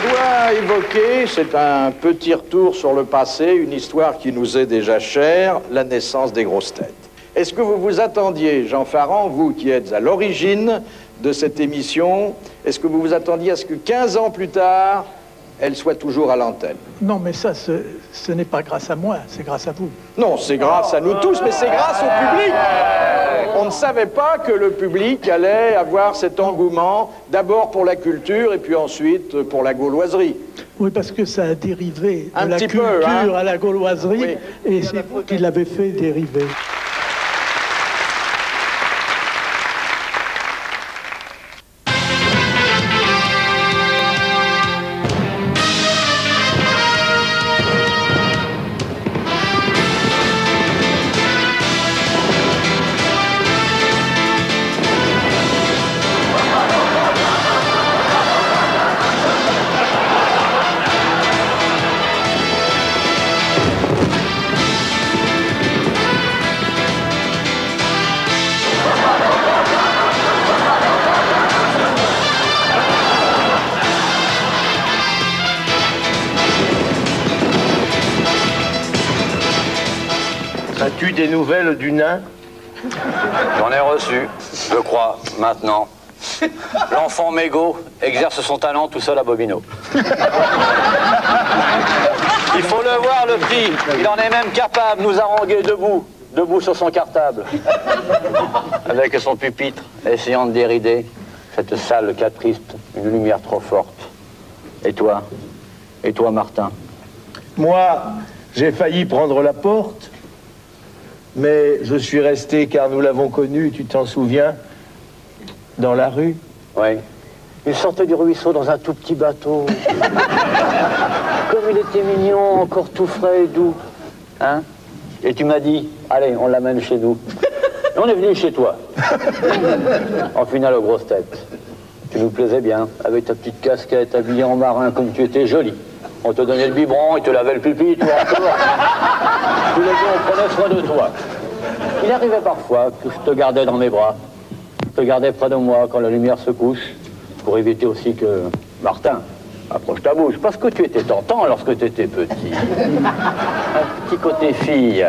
dois évoquer, c'est un petit retour sur le passé, une histoire qui nous est déjà chère, la naissance des grosses têtes. Est-ce que vous vous attendiez, Jean Farand, vous qui êtes à l'origine de cette émission, est-ce que vous vous attendiez à ce que 15 ans plus tard, elle soit toujours à l'antenne? Non, mais ça, ce n'est pas grâce à moi, c'est grâce à vous. Non, c'est grâce à nous tous, mais c'est grâce au public. On ne savait pas que le public allait avoir cet engouement, d'abord pour la culture et puis ensuite pour la gauloiserie. Oui, parce que ça a dérivé Un de la petit peu, culture hein, à la gauloiserie, oui. Et c'est vous qui l'avez fait dériver. As-tu des nouvelles du nain? J'en ai reçu, je crois, maintenant. L'enfant mégot exerce son talent tout seul à Bobino. Il faut le voir, le petit. Il en est même capable de nous haranguer debout sur son cartable. Avec son pupitre, essayant de dérider cette salle capriste, une lumière trop forte. Et toi, Martin? Moi, j'ai failli prendre la porte, mais je suis resté car nous l'avons connu, tu t'en souviens, dans la rue. Oui. Il sortait du ruisseau dans un tout petit bateau. Comme il était mignon, encore tout frais et doux. Hein? Et tu m'as dit, allez, on l'amène chez nous. Et on est venu chez toi. En finale, aux grosses têtes. Tu nous plaisais bien, avec ta petite casquette, habillée en marin, comme tu étais jolie. On te donnait le biberon, il te lavait le pipi, toi encore. Tous les jours, on prenait soin de toi. Il arrivait parfois que je te gardais dans mes bras. Je te gardais près de moi quand la lumière se couche, pour éviter aussi que... Martin, approche ta bouche, parce que tu étais tentant lorsque tu étais petit. Un petit côté fille,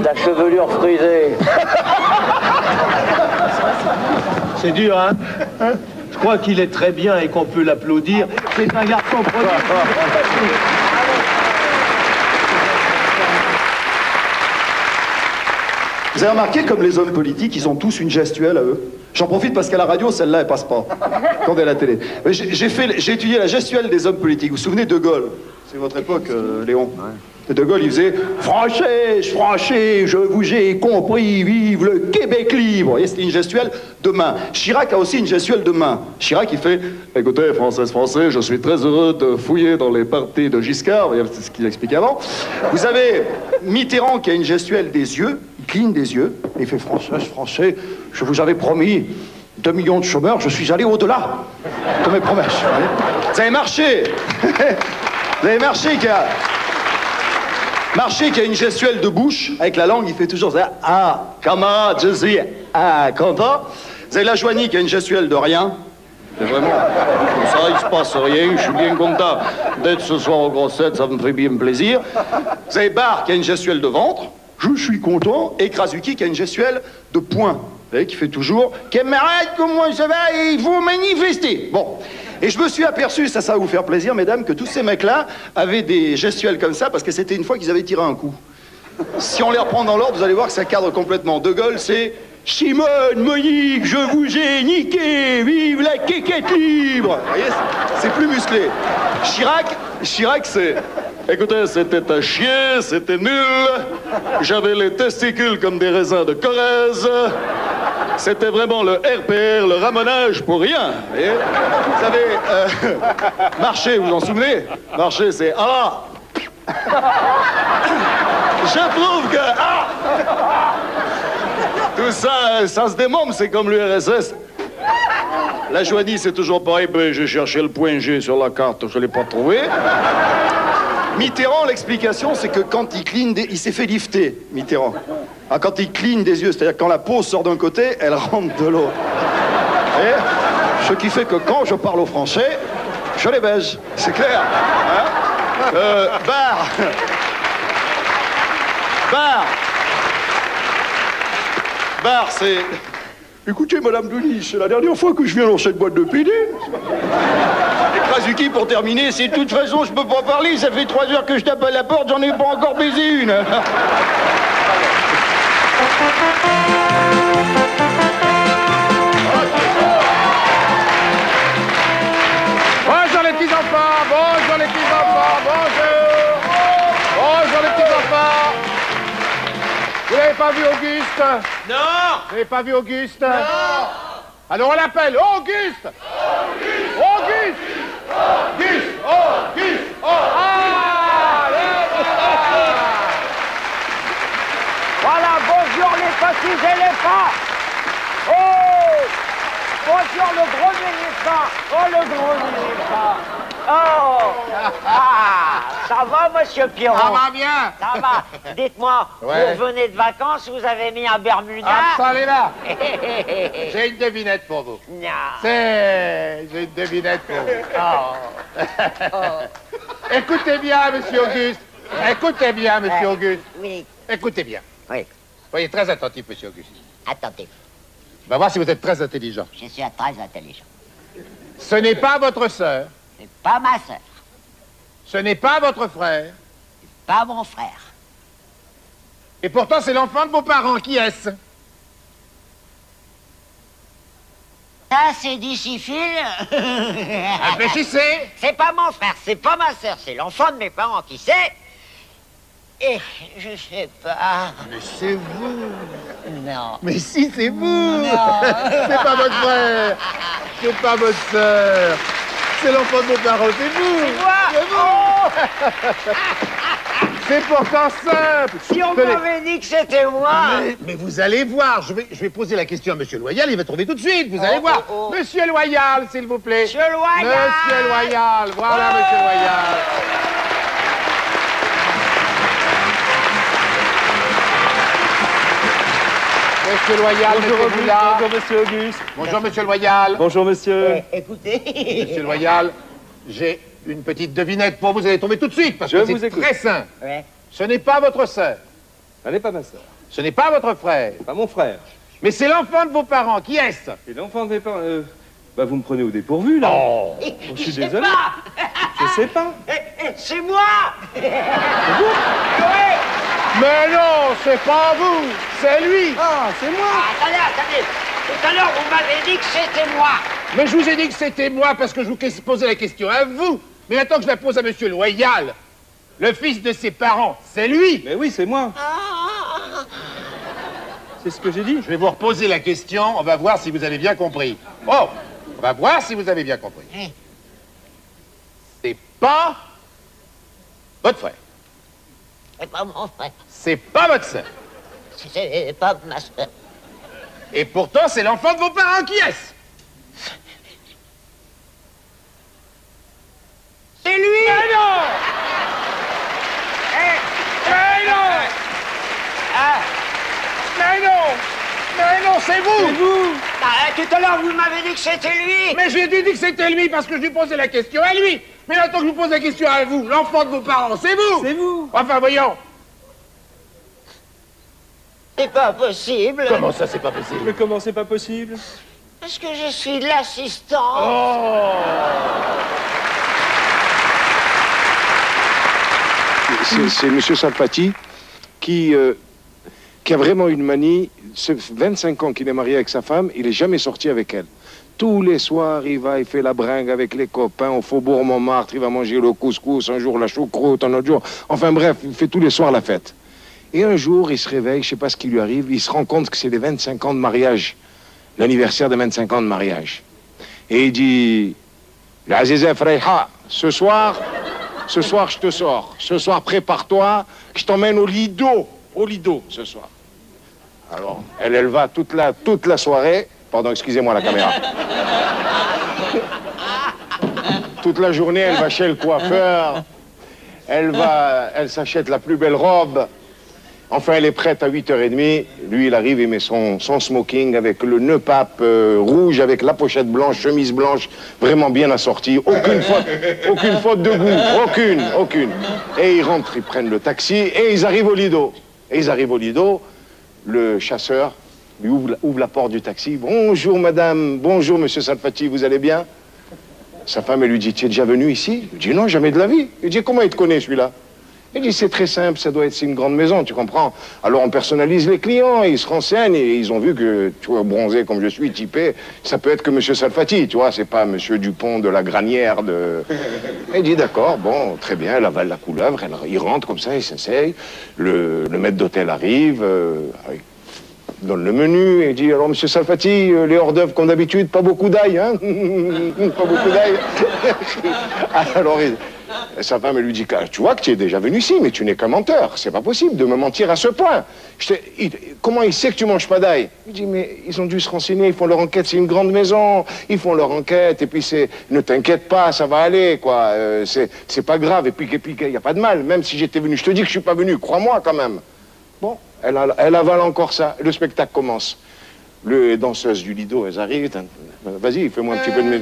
ta chevelure frisée. C'est dur, hein? Je crois qu'il est très bien et qu'on peut l'applaudir. C'est un garçon prodigue. Vous avez remarqué comme les hommes politiques, ils ont tous une gestuelle à eux. J'en profite parce qu'à la radio, celle-là, elle passe pas. Quand elle est à la télé. J'ai étudié la gestuelle des hommes politiques. Vous vous souvenez de Gaulle? C'est votre époque, Léon. Ouais. De Gaulle, il faisait « Français, je vous ai compris, vive le Québec libre !» Vous voyez, c'était une gestuelle de main. Chirac a aussi une gestuelle de main. Chirac, il fait « Écoutez, Françaises, Français, je suis très heureux de fouiller dans les parties de Giscard. » Vous voyez, c'est ce qu'il expliquait avant. Vous avez Mitterrand qui a une gestuelle des yeux. Il cligne des yeux et il fait « Françaises, Français, je vous avais promis 2 millions de chômeurs, je suis allé au-delà de mes promesses. » Vous avez Marché. Vous avez Marché qui a... Marché qui a une gestuelle de bouche, avec la langue, il fait toujours ça. Ah, comment, je suis, ah, content. Vous avez la Joanie qui a une gestuelle de rien. C'est vraiment, comme ça, il se passe rien, je suis bien content d'être ce soir aux grosses têtes, ça me fait bien plaisir. Vous avez Barre qui a une gestuelle de ventre, je suis content, et Krasuki qui a une gestuelle de poing. Vous voyez, qui fait toujours, camarades, comment ça va, il faut manifester. Bon. Et je me suis aperçu, ça va vous faire plaisir, mesdames, que tous ces mecs-là avaient des gestuels comme ça parce que c'était une fois qu'ils avaient tiré un coup. Si on les reprend dans l'ordre, vous allez voir que ça cadre complètement. De Gaulle, c'est « Simone, Monique, je vous ai niqué, vive la quéquette libre !» Vous voyez, c'est plus musclé. Chirac, c'est « Écoutez, c'était à chier, c'était nul, j'avais les testicules comme des raisins de Corrèze. » C'était vraiment le RPR, le ramonage pour rien. Et vous savez, Marché, vous vous en souvenez? Marché, c'est « Ah !» Je trouve que... Ah ! Tout ça, ça se démembre, c'est comme l'URSS. La Joanie, c'est toujours pareil. Ben, j'ai cherché le point G sur la carte, je ne l'ai pas trouvé. Mitterrand, l'explication, c'est que quand il cligne, il s'est fait lifter, Mitterrand. Ah, quand il cligne des yeux, c'est-à-dire quand la peau sort d'un côté, elle rentre de l'autre. Et ce qui fait que quand je parle au Français, Je les baise, c'est clair. Hein Bar. Bar. Bar, c'est... Écoutez, Madame Denis, c'est la dernière fois que je viens dans cette boîte de PD. Et Krasuki, pour terminer, c'est de toute façon, je peux pas parler, ça fait 3 heures que je tape à la porte, j'en ai pas encore baisé une. Bonjour les petits-enfants, bonjour les petits-enfants, bonjour. Bonjour les petits-enfants. Vous n'avez pas vu Auguste? Non. Vous n'avez pas vu Auguste? Non. Alors on l'appelle Auguste. Auguste. Auguste. Auguste. Auguste. Ah, Voilà, bonjour les petits éléphants. Oh, bonjour le gros éléphant. Oh, le gros éléphant. Oh, ça va, monsieur Pierrot? Ça va bien. Ça va. Dites-moi, Ouais. vous venez de vacances, vous avez mis un Bermuda? Absolument. J'ai une devinette pour vous. Non. J'ai une devinette pour vous. Écoutez bien, monsieur Auguste. Écoutez bien, monsieur Auguste. Oui, Écoutez bien. oui. Soyez très attentif, monsieur Auguste. Attendez, On va voir si vous êtes très intelligent. je suis très intelligent. Ce n'est pas votre sœur. C'est pas ma sœur, Ce n'est pas votre frère. pas mon frère. Et pourtant, c'est l'enfant de vos parents. Qui est-ce? Ça, c'est difficile. Réfléchissez. C'est pas mon frère, c'est pas ma sœur, c'est l'enfant de mes parents. Qui c'est? Et je sais pas. Mais c'est vous. Non. Mais si, c'est vous. C'est pas votre frère. C'est pas votre sœur. C'est l'enfant de vos parents, c'est vous. C'est vous. C'est pourtant simple. Si on Tenez. m'avait dit que c'était moi. Mais vous allez voir, je vais poser la question à Monsieur Loyal, il va trouver tout de suite, vous allez voir. Monsieur Loyal, s'il vous plaît. Monsieur Loyal. Monsieur Loyal, voilà Monsieur Loyal. Monsieur Loyal, mettez-vous là. Bonjour, monsieur Auguste. Bonjour Monsieur Loyal. Bonjour, monsieur. Écoutez. Monsieur Loyal, j'ai une petite devinette pour vous, vous allez tomber tout de suite, parce Je que vous c'est écoute. très simple. Ouais. Ce n'est pas votre sœur, Elle n'est pas ma sœur. ce n'est pas votre frère, Pas mon frère. mais c'est l'enfant de vos parents. Qui est-ce? Et l'enfant de mes parents... Bah, vous me prenez au dépourvu, là. Oh. Je suis sais désolé. pas. Je sais pas. C'est moi. Oui. Mais non, c'est pas vous, c'est lui. Ah, c'est moi. Attendez, attendez. Tout à l'heure, vous m'avez dit que c'était moi. Mais je vous ai dit que c'était moi parce que je vous posais la question à vous. Mais maintenant que je la pose à Monsieur Loyal, le fils de ses parents, c'est lui. Mais oui, c'est moi. C'est ce que j'ai dit. Je vais vous reposer la question, on va voir si vous avez bien compris. Oh, on va voir si vous avez bien compris. C'est pas votre frère, C'est pas mon frère. c'est pas votre sœur. C'est pas ma soeur. Et pourtant, c'est l'enfant de vos parents. Qui est-ce? C'est lui. Mais non. Eh, Mais non. ah, Mais non. Mais non, c'est vous. C'est vous. tout à l'heure, vous m'avez dit que c'était lui. Mais j'ai dit que c'était lui parce que je lui posais la question à lui. Mais maintenant que je vous pose la question à vous, l'enfant de vos parents, c'est vous. C'est vous. Enfin, voyons. C'est pas possible. Comment ça, c'est pas possible? Mais comment c'est pas possible? Parce que je suis l'assistant. Oh. C'est M. Salpati qui a vraiment une manie. C'est 25 ans qu'il est marié avec sa femme, il n'est jamais sorti avec elle. Tous les soirs, il fait la bringue avec les copains au Faubourg Montmartre, il va manger le couscous, un jour la choucroute, un autre jour. Enfin bref, il fait tous les soirs la fête. Et un jour, il se réveille, je ne sais pas ce qui lui arrive, il se rend compte que c'est les 25 ans de mariage, l'anniversaire des 25 ans de mariage. Et il dit, L'Azizé Freyha, ce soir, je te sors. Ce soir, prépare-toi, que je t'emmène au Lido ce soir. Alors, elle va toute la soirée. Pardon, excusez-moi la caméra. Toute la journée, elle va chez le coiffeur. Elle s'achète la plus belle robe. Enfin, elle est prête à 8h30. Lui, il arrive, il met son smoking avec le nœud pape rouge, avec la pochette blanche, chemise blanche, vraiment bien assortie. Aucune faute de goût. Aucune. Et ils rentrent, ils prennent le taxi et ils arrivent au Lido. Le chasseur lui ouvre la porte du taxi. Bonjour, madame. Bonjour, monsieur Salfati, vous allez bien? Sa femme, elle lui dit, tu es déjà venu ici? Il dit, non, jamais de la vie. Il dit, comment il te connaît, celui-là? Il dit, c'est très simple, ça doit être une grande maison, tu comprends? Alors on personnalise les clients, ils se renseignent et ils ont vu que, tu vois, bronzé comme je suis, typé, ça peut être que monsieur Salfati, tu vois, c'est pas monsieur Dupont de la Granière de... Il dit, d'accord, bon, très bien, elle avale la couleuvre, il rentre comme ça, il s'essaye, le maître d'hôtel arrive, il donne le menu, et il dit, alors monsieur Salfati, les hors d'œuvre comme d'habitude, pas beaucoup d'ail, hein? Pas beaucoup d'ail. Alors sa femme, elle lui dit, tu vois que tu es déjà venu ici, mais tu n'es qu'un menteur. C'est pas possible de me mentir à ce point. Comment il sait que tu manges pas d'ail? Il dit, mais ils ont dû se renseigner, ils font leur enquête, c'est une grande maison. Ils font leur enquête, et puis ne t'inquiète pas, ça va aller, quoi. C'est pas grave, et puis il n'y a pas de mal. Même si j'étais venu, je te dis que je suis pas venu, crois-moi quand même. Bon, elle avale encore ça. Le spectacle commence. Les danseuses du Lido, elles arrivent. Vas-y, fais-moi un petit peu de mes...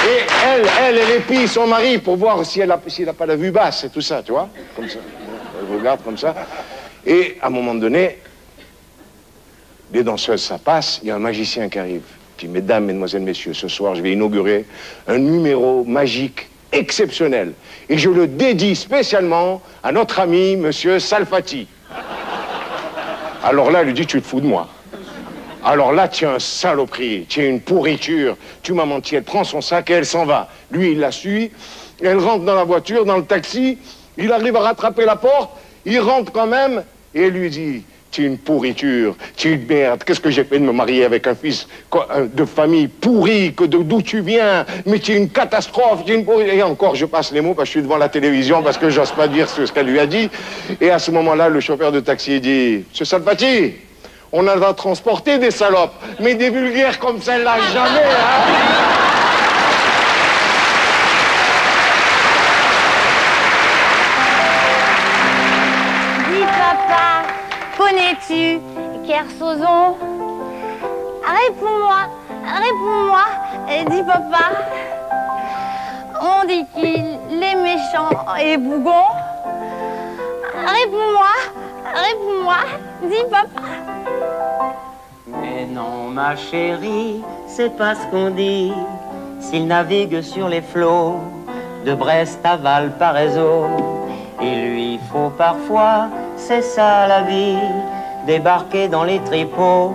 Et elle épie son mari pour voir s'il n'a pas la vue basse et tout ça, tu vois. Comme ça. Elle regarde comme ça. Et à un moment donné, les danseuses, ça passe, il y a un magicien qui arrive. Puis, mesdames, mesdemoiselles, messieurs, ce soir, je vais inaugurer un numéro magique exceptionnel. Et je le dédie spécialement à notre ami, monsieur Salfati. Alors là, elle lui dit, tu te fous de moi. Alors là, tu es un saloperie, tu es une pourriture, tu m'as menti. Elle prend son sac et elle s'en va. Lui, il la suit, elle rentre dans la voiture, dans le taxi, il arrive à rattraper la porte, il rentre quand même, et elle lui dit, tu es une pourriture, tu es une merde, qu'est-ce que j'ai fait de me marier avec un fils de famille pourri, d'où tu viens, mais tu es une catastrophe, tu es une pourriture. Et encore, je passe les mots parce que je suis devant la télévision, parce que j'ose pas dire ce qu'elle lui a dit. Et à ce moment-là, le chauffeur de taxi dit, monsieur Salfati, on en a transporté des salopes, mais des vulgaires comme celle-là, jamais, hein. Connais-tu Kersozon? Réponds-moi, dis papa. On dit qu'il est méchant et bougon. Réponds-moi, dis papa. Mais non, ma chérie, c'est pas ce qu'on dit. S'il navigue sur les flots de Brest à Valparaiso, il lui faut parfois, c'est ça la vie, débarquer dans les tripots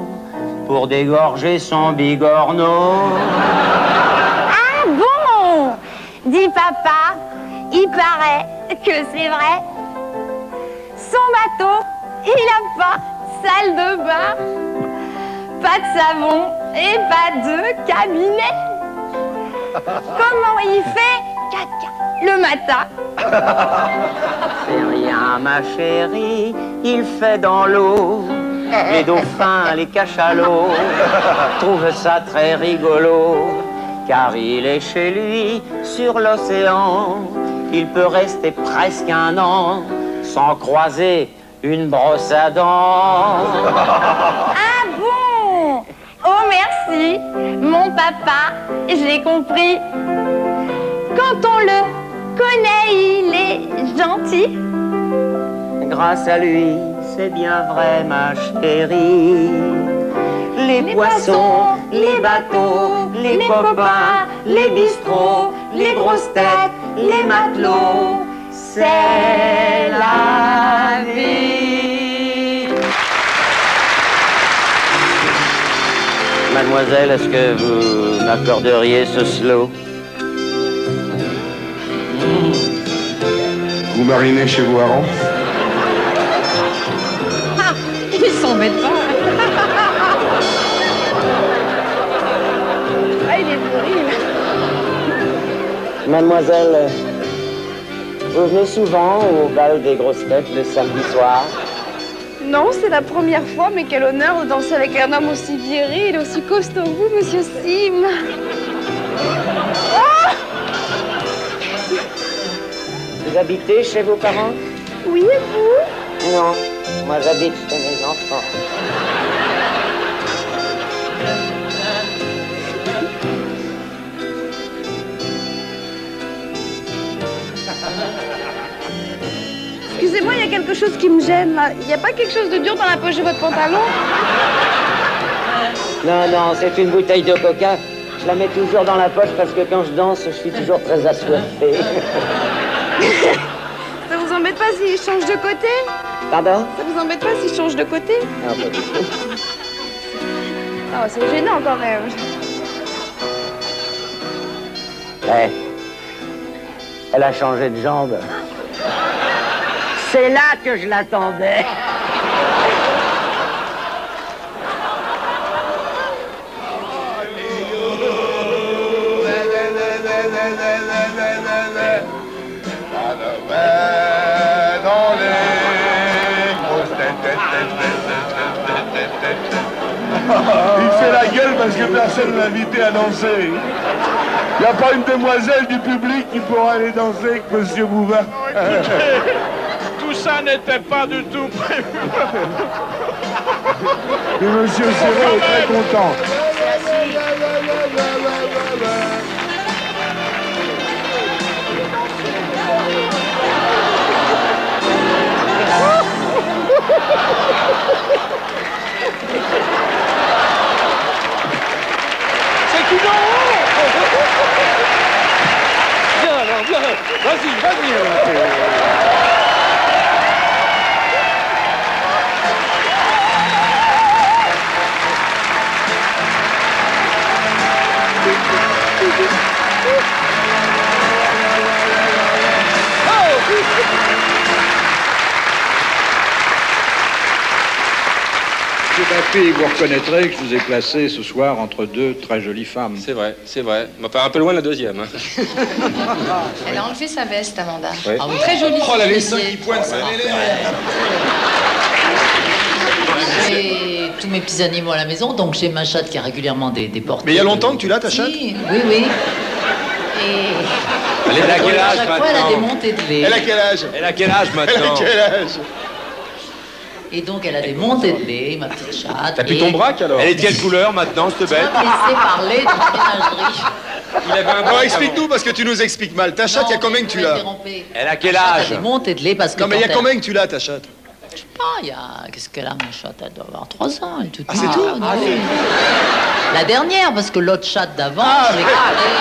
pour dégorger son bigorneau. Ah bon? Dis papa, il paraît que c'est vrai. Son bateau, il n'a pas salle de bain, pas de savon et pas de cabinet. Comment il fait caca le matin? C'est rien, ma chérie, il fait dans l'eau. Les dauphins, les cachalots trouvent ça très rigolo, car il est chez lui sur l'océan. Il peut rester presque un an sans croiser une brosse à dents. Ah bon? Oh merci, mon papa, je l'ai compris. Quand on le connaît, il est gentil. Grâce à lui, c'est bien vrai, ma chérie. Les poissons, les bateaux, les copains, les bistrots, les grosses têtes, les matelots, c'est la vie. Mademoiselle, est-ce que vous m'accorderiez ce slow? Vous marinez chez vos harengs? Ah, il s'embête pas. Ah, il est horrible. Mademoiselle, vous venez souvent au bal des grosses têtes le samedi soir? Non, c'est la première fois, mais quel honneur de danser avec un homme aussi viril et aussi costaud que vous, monsieur Sim. Oh Vous habitez chez vos parents? Oui, et vous? Non, moi j'habite chez mes enfants. Excusez-moi, il y a quelque chose qui me gêne là. Il n'y a pas quelque chose de dur dans la poche de votre pantalon? Non, non, c'est une bouteille de coca. Je la mets toujours dans la poche parce que quand je danse, je suis toujours très assoiffé. Ça vous embête pas si je change de côté? Pardon? Ça vous embête pas si je change de côté? Non, pas du tout. Oh, c'est gênant quand même. Ouais. Elle a changé de jambe. C'est là que je l'attendais. Il fait la gueule parce que personne ne l'a invité à danser. Il n'y a pas une demoiselle du public qui pourra aller danser avec Monsieur Bouvin. Tout ça n'était pas du tout prévu. Et Monsieur Serrault est très content. C'est une honte. Viens, viens. Vas-y, vas-y. Monsieur Baffy, vous reconnaîtrez que je vous ai placé ce soir entre deux très jolies femmes. C'est vrai, c'est vrai. Enfin, un peu loin la deuxième. Hein. Elle a enlevé sa veste, Amanda. Ouais. Ah oui, très jolie. Oh, elle a les seins qui pointent, ça J'ai tous mes petits animaux à la maison, donc j'ai ma chatte qui a régulièrement des portées. Mais il y a longtemps que tu l'as, ta chatte? Oui, oui. Et... Elle est à quel âge chaque fois, elle a des montées de lait. Elle a quel âge? Elle a quel âge maintenant? Elle a quel âge? Et donc, elle a des montées de lait, ma petite chatte. T'as plus ton braque alors? Elle est de quelle couleur maintenant, cette bête? Laissez parler de ménagerie. Il avait un braque. Non, explique-nous parce que tu nous expliques mal. Ta chatte, il y a combien que tu l'as? Elle a quel Ma chatte âge? a des montées de lait parce que. Non, mais il y a combien que tu l'as, ta chatte? Je sais pas, il y a. Qu'est-ce qu'elle a, ma chatte? Elle doit avoir 3 ans, elle est toute Ah, c'est tout? Ah, oui. La dernière, parce que l'autre chatte d'avant, je l'ai gardée.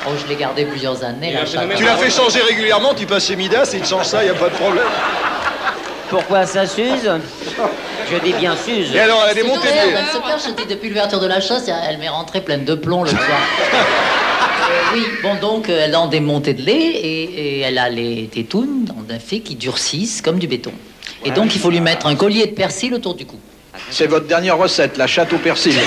Oh, je l'ai gardée plusieurs années, la chatte. Tu l'as fait changer régulièrement, tu passes chez Midas et il te change ça, il n'y a pas de problème. Pourquoi ça s'use? Je dis bien s'use. Et alors, elle a des montées de lait. Elle se perche, c'était depuis l'ouverture de la chasse, elle m'est rentrée pleine de plomb le soir. Oui, bon, donc, elle a des montées de lait et elle a les tétounes, en effet, qui durcissent comme du béton. Et donc, il faut lui mettre un collier de persil autour du cou. C'est votre dernière recette, la chatte au persil.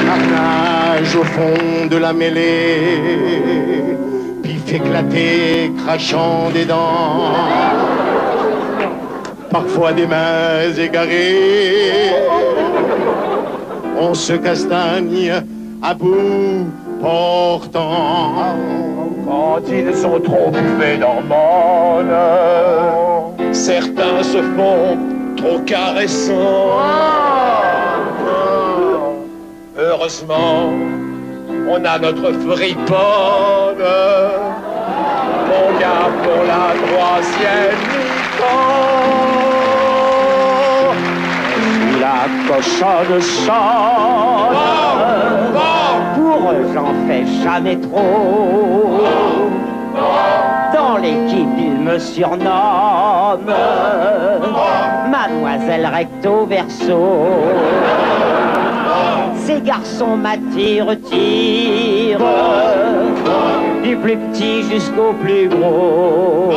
Carnage au fond de la mêlée, pif éclaté, crachant des dents. Parfois des mains égarées, on se castagne à bout portant. Quand ils sont trop buffés d'hormones, certains se font trop caressants. Heureusement, on a notre friponne. On garde pour la 3e mi-temps. La cochonne chante. Pour eux, j'en fais jamais trop. Dans l'équipe, ils me surnomment Mademoiselle Recto Verso. Ces garçons m'attirent, du plus petit jusqu'au plus gros.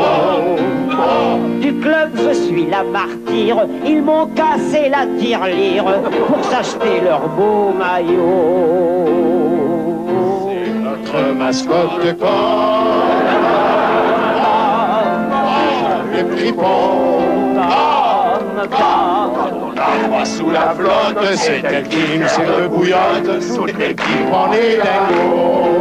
Du club, je suis la martyre. Ils m'ont cassé la tirelire pour s'acheter leur beau maillot. C'est notre mascotte de corps. les fripons. On la voit sous la flotte, c'est elle qui nous sert de bouillotte, sous les qui prend les dingos.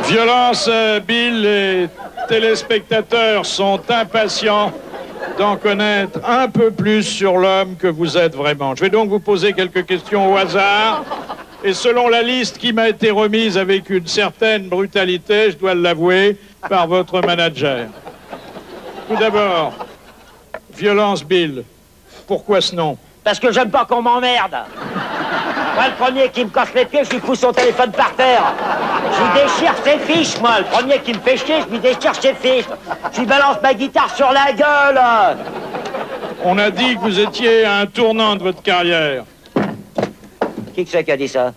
Violence, Bill, les téléspectateurs sont impatients d'en connaître un peu plus sur l'homme que vous êtes vraiment. Je vais donc vous poser quelques questions au hasard. Et selon la liste qui m'a été remise avec une certaine brutalité, je dois l'avouer, par votre manager. Tout d'abord, Violence, Bill. Pourquoi ce nom? Parce que j'aime pas qu'on m'emmerde. Moi, le premier qui me casse les pieds, je lui fous son téléphone par terre. Je lui déchire ses fiches, moi. Le premier qui me fait chier, je lui déchire ses fiches. Je lui balance ma guitare sur la gueule. On a dit que vous étiez à un tournant de votre carrière. Qui que c'est qui a dit ça?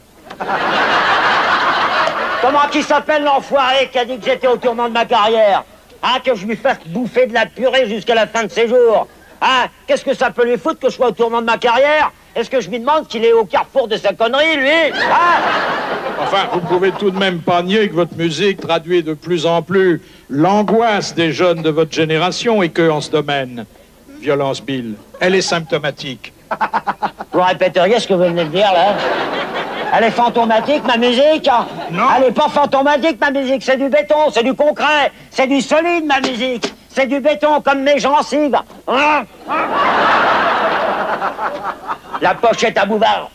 Comment qui s'appelle l'enfoiré qui a dit que j'étais au tournant de ma carrière? Hein, que je lui fasse bouffer de la purée jusqu'à la fin de ses jours? Hein, qu'est-ce que ça peut lui foutre que je sois au tournant de ma carrière? Est-ce que je lui demande qu'il est au carrefour de sa connerie, lui? Hein? Enfin, vous pouvez tout de même pas nier que votre musique traduit de plus en plus l'angoisse des jeunes de votre génération et que, en ce domaine, Violence, Bill, elle est symptomatique. Vous répéteriez ce que vous venez de dire, là? Elle est fantomatique, ma musique? Non. Elle est pas fantomatique, ma musique. C'est du béton, c'est du concret, c'est du solide, ma musique. C'est du béton comme mes gencives. Hein? La pochette à Bouvard.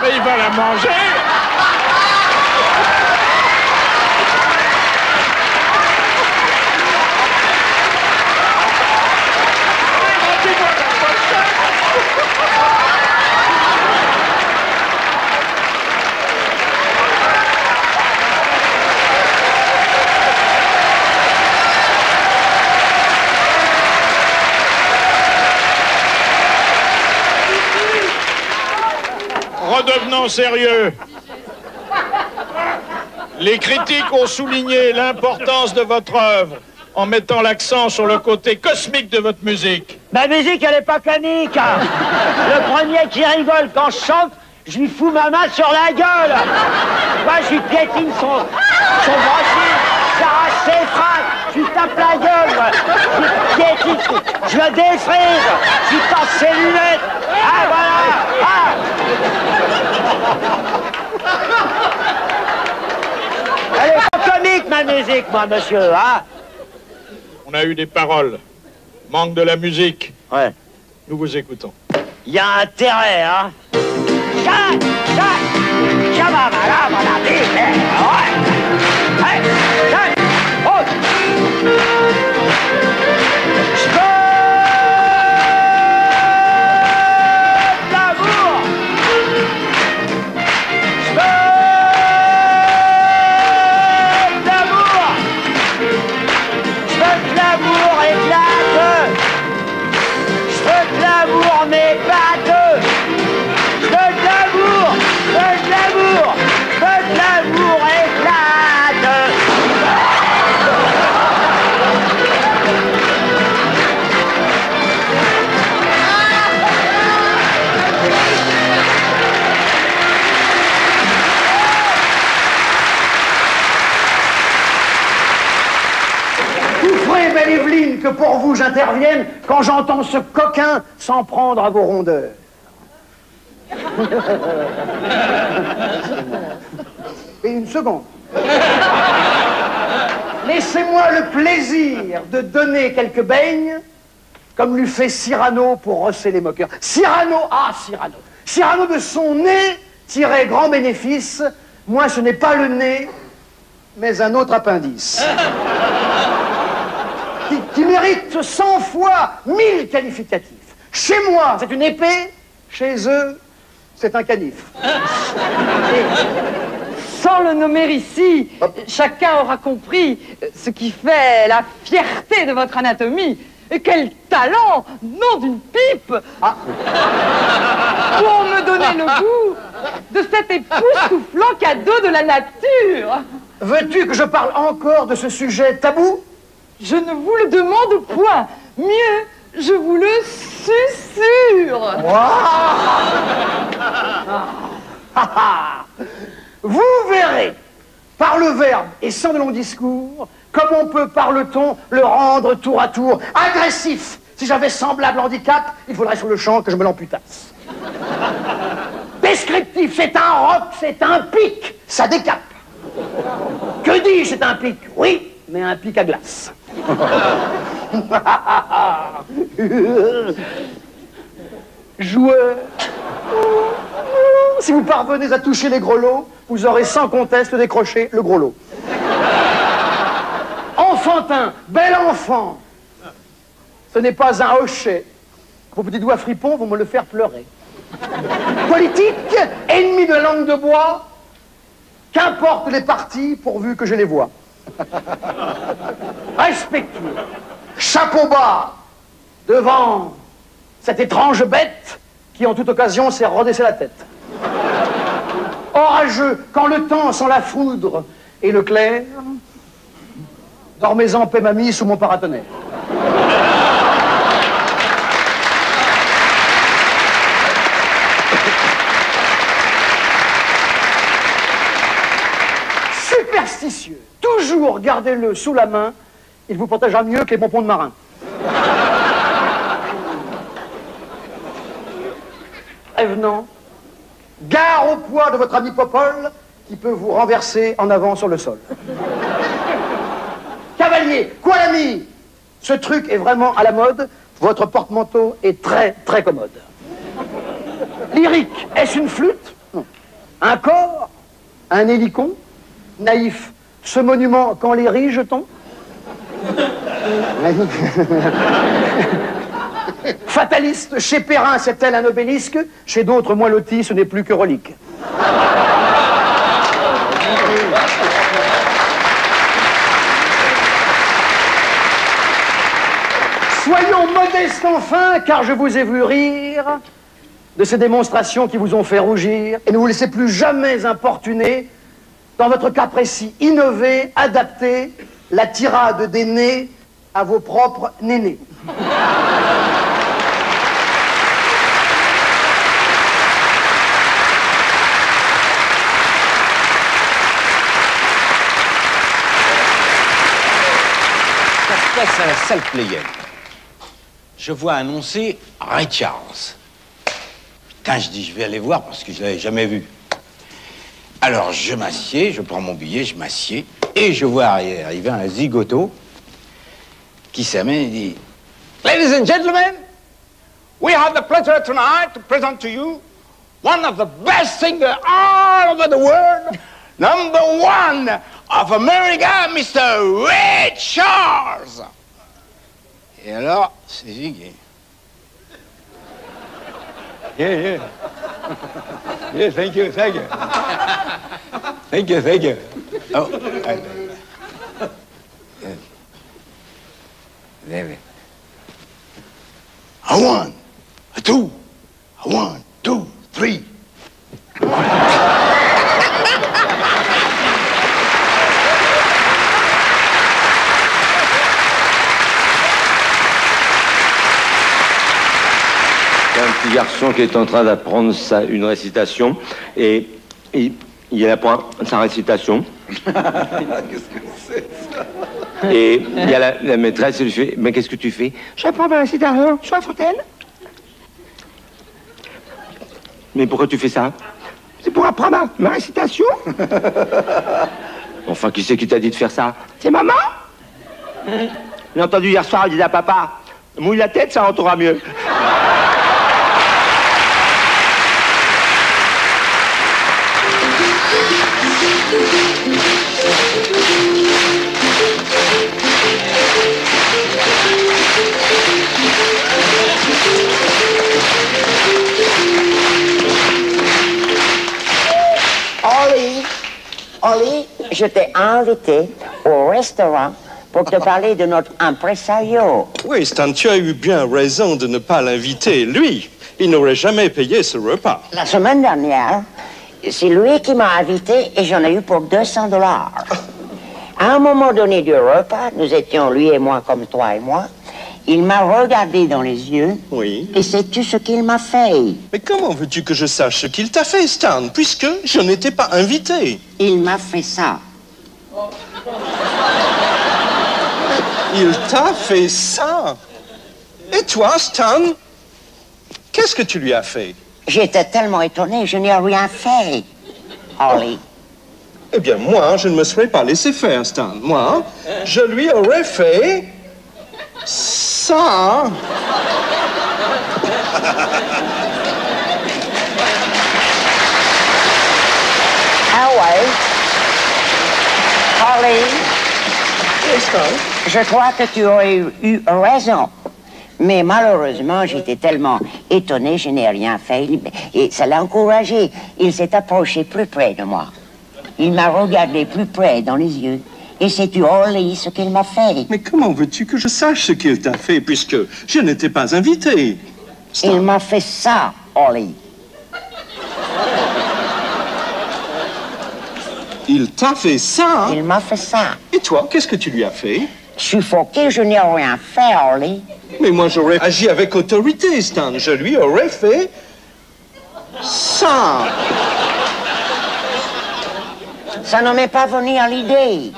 Mais il va la manger! Redevenons sérieux. Les critiques ont souligné l'importance de votre œuvre en mettant l'accent sur le côté cosmique de votre musique. Ma musique, elle est pas comique. Le premier qui rigole quand je chante, je lui fous ma main sur la gueule. Moi, je lui piétine son bracelet, j'arrache ses fringues, je lui tape la gueule, moi. Je lui piétine, je le défrise, je lui casse ses lunettes. Ah, voilà. Ah. Elle est pas comique, ma musique, moi, monsieur, hein? On a eu des paroles. Manque de la musique. Ouais. Nous vous écoutons. Il y a intérêt, hein? Evelyne, que pour vous j'intervienne quand j'entends ce coquin s'en prendre à vos rondeurs. Et une seconde. Laissez-moi le plaisir de donner quelques beignes, comme lui fait Cyrano pour rosser les moqueurs. Cyrano, ah Cyrano. Cyrano de son nez tirait grand bénéfice. Moi, ce n'est pas le nez, mais un autre appendice. Qui mérite 100 fois 1000 qualificatifs. Chez moi, c'est une épée. Chez eux, c'est un canif. Et Sans le nommer ici, chacun aura compris ce qui fait la fierté de votre anatomie. Et quel talent, nom d'une pipe, pour me donner le goût de cet époustouflant cadeau de la nature. Veux-tu que je parle encore de ce sujet tabou? Je ne vous le demande point. Mieux, je vous le susurre. Vous verrez, par le verbe et sans de longs discours, comme on peut par le ton le rendre tour à tour agressif. Si j'avais semblable handicap, il faudrait sur le champ que je me l'amputasse. Descriptif, c'est un roc, c'est un pic, ça décape. Que dis-je, c'est un pic? Oui, mais un pic à glace. Joueur. Si vous parvenez à toucher les grelots, vous aurez sans conteste décroché le gros lot. Enfantin, bel enfant. Ce n'est pas un hochet. Vos petits doigts fripons vont me le faire pleurer. Politique, ennemi de langue de bois, qu'importe les partis pourvu que je les vois. Respectueux, chapeau bas, devant cette étrange bête qui en toute occasion s'est redressé la tête. Orageux, quand le temps sans la foudre et le clair, dormez en paix mamie sous mon paratonnerre. Superstitieux, toujours gardez-le sous la main, il vous protégera mieux que les pompons de marin. Prévenant, gare au poids de votre ami Popol qui peut vous renverser en avant sur le sol. Cavalier, quoi l'ami? Ce truc est vraiment à la mode, votre porte-manteau est très très commode. Lyrique, est-ce une flûte? Non. Un corps? Un hélicon? Naïf, ce monument quand les riz jetons? Fataliste, chez Perrin c'est tel un obélisque, chez d'autres moins lotis ce n'est plus que relique. Soyons modestes enfin, car je vous ai vu rire de ces démonstrations qui vous ont fait rougir, et ne vous laissez plus jamais importuner dans votre cas précis, innover, adapter la tirade des nez à vos propres nénés. Ça se passe à la salle Playel. Je vois annoncer Ray Charles. Putain, je dis, je vais aller voir parce que je l'avais jamais vu. Alors, je m'assieds, je prends mon billet, je m'assieds, et je vois arriver un zigoto qui s'amène et dit « Ladies and gentlemen, we have the pleasure tonight to present to you one of the best singers all over the world, number one of America, Mr. Ray Charles. » Et alors, c'est giga. Yeah. Yeah, thank you. Thank you. Oh, there. A one, a two, a 1, 2, 3. Un petit garçon qui est en train d'apprendre une récitation et il apprend sa récitation. Qu'est-ce que c'est ça? Et il y a la maîtresse, elle lui fait « Mais qu'est-ce que tu fais ?»« J'apprends ma récitation sur la fontaine. »« Mais pourquoi tu fais ça ?»« C'est pour apprendre ma récitation. » Enfin, qui c'est qui t'a dit de faire ça? C'est maman. J'ai entendu hier soir, elle disait à papa « Mouille la tête, ça rentrera mieux. » je t'ai invité au restaurant pour te parler de notre impresario. Oui, Stan, tu as eu bien raison de ne pas l'inviter. Lui, il n'aurait jamais payé ce repas. La semaine dernière, c'est lui qui m'a invité et j'en ai eu pour 200 $. À un moment donné du repas, nous étions, lui et moi, comme toi et moi, il m'a regardé dans les yeux. Oui. Et sais-tu ce qu'il m'a fait? Mais comment veux-tu que je sache ce qu'il t'a fait, Stan, puisque je n'étais pas invité? Il m'a fait ça. Il t'a fait ça? Et toi, Stan, qu'est-ce que tu lui as fait? J'étais tellement étonné, je n'ai rien fait, Holly. Eh bien, moi, je ne me serais pas laissé faire, Stan. Moi, je lui aurais fait ça. Ah ouais? Holly? Oui, Stan? Je crois que tu aurais eu raison. Mais malheureusement, j'étais tellement étonné, je n'ai rien fait. Et ça l'a encouragé. Il s'est approché plus près de moi. Il m'a regardé plus près dans les yeux. Et sais-tu, Holly, ce qu'il m'a fait? Mais comment veux-tu que je sache ce qu'il t'a fait, puisque je n'étais pas invité? Stan. Il m'a fait ça, Holly. Il t'a fait ça? Il m'a fait ça. Et toi, qu'est-ce que tu lui as fait? Suffoqué, je n'ai rien fait, Holly. Mais moi, j'aurais agi avec autorité, Stan. Je lui aurais fait ça. Ça ne m'est pas venu à l'idée.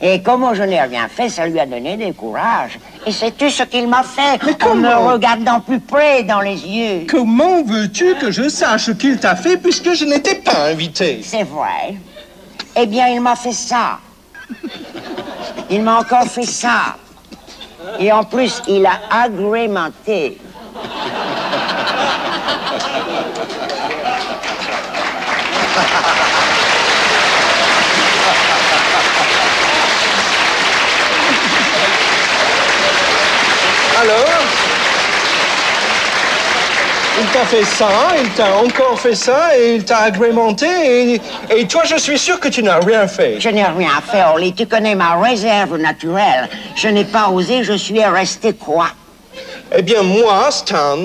Et comme je n'ai rien fait, ça lui a donné du courage. Et sais-tu ce qu'il m'a fait en me regardant plus près dans les yeux? Comment veux-tu que je sache ce qu'il t'a fait puisque je n'étais pas invité? C'est vrai. Eh bien, il m'a fait ça. Il m'a encore fait ça. Et en plus, il a agrémenté. Alors, il t'a fait ça, il t'a encore fait ça, et il t'a agrémenté, et toi, je suis sûr que tu n'as rien fait. Je n'ai rien fait, Holly. Tu connais ma réserve naturelle. Je n'ai pas osé, je suis resté quoi? Eh bien, moi, Stan,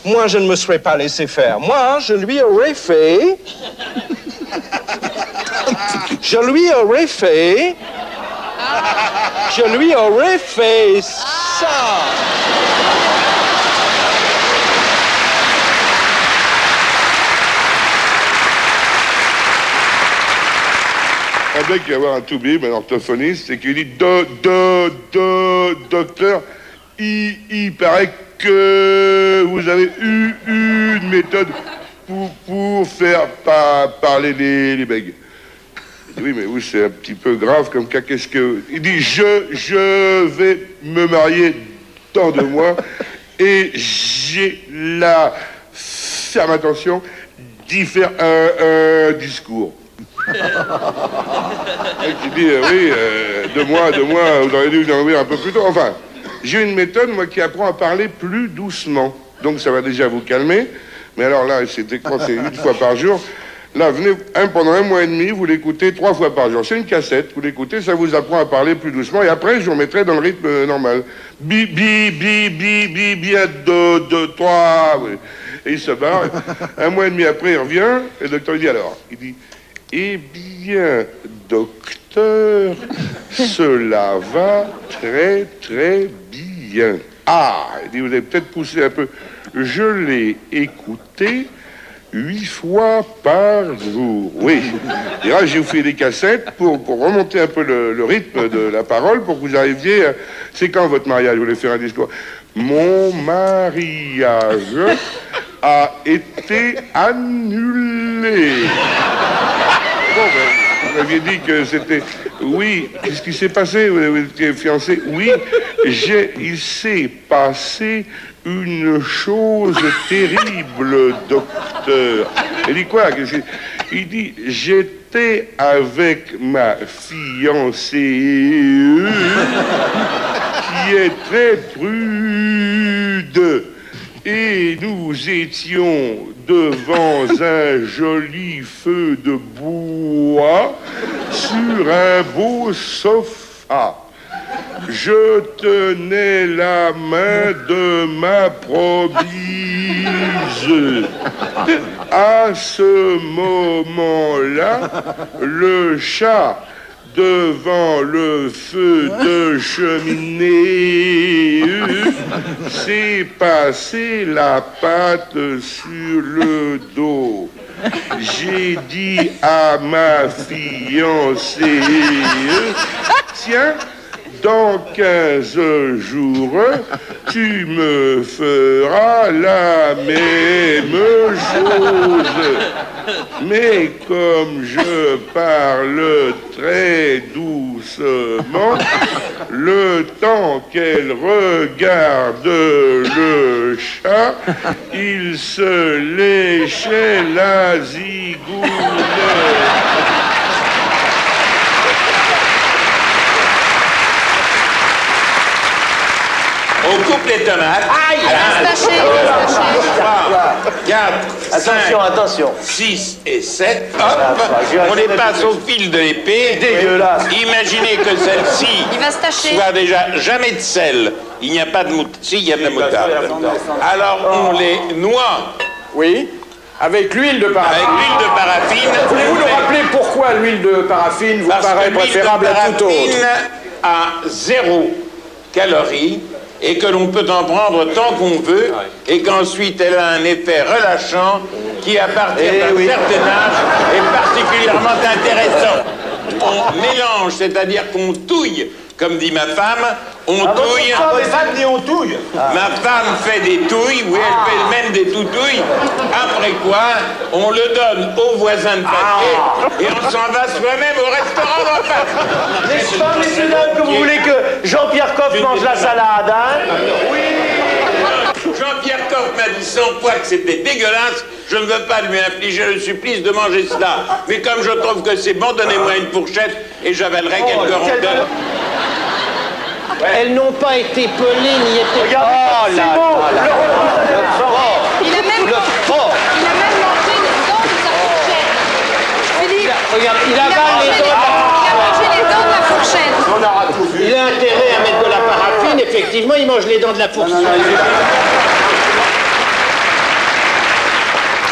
moi, je ne me serais pas laissé faire. Moi, je lui aurais fait... Je lui aurais fait ça. Un mec qui va avoir un toubib, un orthophoniste, et qui dit docteur, il paraît que vous avez eu une méthode pour faire parler les bègues. Oui, mais oui, c'est un petit peu grave comme cas. Qu'est-ce que... Il dit, je vais me marier dans 2 mois et j'ai la ferme intention d'y faire un discours. Et qui dit, oui, 2 mois, vous auriez dû vous en un peu plus tôt. Enfin, j'ai une méthode, moi, qui apprend à parler plus doucement. Donc, ça va déjà vous calmer. Mais alors là, c'était quoi? C'est 1 fois par jour. Là, venez, pendant 1 mois et demi, vous l'écoutez 3 fois par jour. C'est une cassette, vous l'écoutez, ça vous apprend à parler plus doucement. Et après, je vous remettrai dans le rythme normal. Bi, 1, 2, 3. Oui. Et il se barre. 1 mois et demi après, il revient. Et le docteur lui dit alors, il dit, eh bien, docteur, cela va très, très bien. Ah, il dit, vous avez peut-être poussé un peu. Je l'ai écouté 8 fois par jour. Oui. Et là, j'ai fait des cassettes pour remonter un peu le rythme de la parole, pour que vous arriviez à... C'est quand votre mariage? Vous voulez faire un discours? Mon mariage a été annulé. Bon, ben, vous aviez dit que c'était... Oui, qu'est-ce qui s'est passé? Vous étiez fiancé? Oui, il s'est passé une chose terrible, docteur. Il dit quoi? Il dit, j'étais avec ma fiancée qui est très prude. Et nous étions devant un joli feu de bois sur un beau sofa. Je tenais la main de ma promise. À ce moment-là, le chat devant le feu de cheminée s'est passé la patte sur le dos. J'ai dit à ma fiancée, tiens, dans 15 jours, tu me feras la même chose. Mais comme je parle très doucement, le temps qu'elle regarde le chat, il se léchait la zigoune. On coupe les tomates. Aïe, il va se tâcher, 4, Attention, 5, attention. 6 et 7. Hop, on les passe au fil de l'épée. Dégueulasse. Imaginez que celle-ci Il va se tâcher. soit déjà jamais de sel. Il n'y a pas de moutarde. Si, il y a de la moutarde. Alors on les noie. Oui. Avec l'huile de paraffine. Avec l'huile de paraffine. Voulez-vous nous rappeler pourquoi l'huile de paraffine vous Parce paraît que l'huile préférable de à toute paraffine autre? a 0 calories et que l'on peut en prendre tant qu'on veut et qu'ensuite elle a un effet relâchant qui, à partir d'un certain âge, est particulièrement intéressant. On mélange, c'est-à-dire qu'on touille, comme dit ma femme, on touille. Votre femme dit on touille. Ma femme fait des touilles, oui, elle fait même des toutouilles. Après quoi, on le donne aux voisins de palier et on s'en va soi-même au restaurant d'en face. N'est-ce pas, messieurs, dames, que vous voulez que Jean-Pierre Coff mange la salade, hein? Oui. Jean-Pierre Coff m'a dit 100 fois que c'était dégueulasse. Je ne veux pas lui infliger le supplice de manger cela. Mais comme je trouve que c'est bon, donnez-moi une fourchette et j'avalerai quelques rondelles. Elles n'ont pas été pelées ni été... Regardez, c'est beau. Il a même mangé les dents de sa fourchette. Philippe, Regarde, il il a avale mangé les dents. les dents de la fourchette. Il a intérêt à mettre de la paraffine, effectivement, il mange les dents de la fourchette.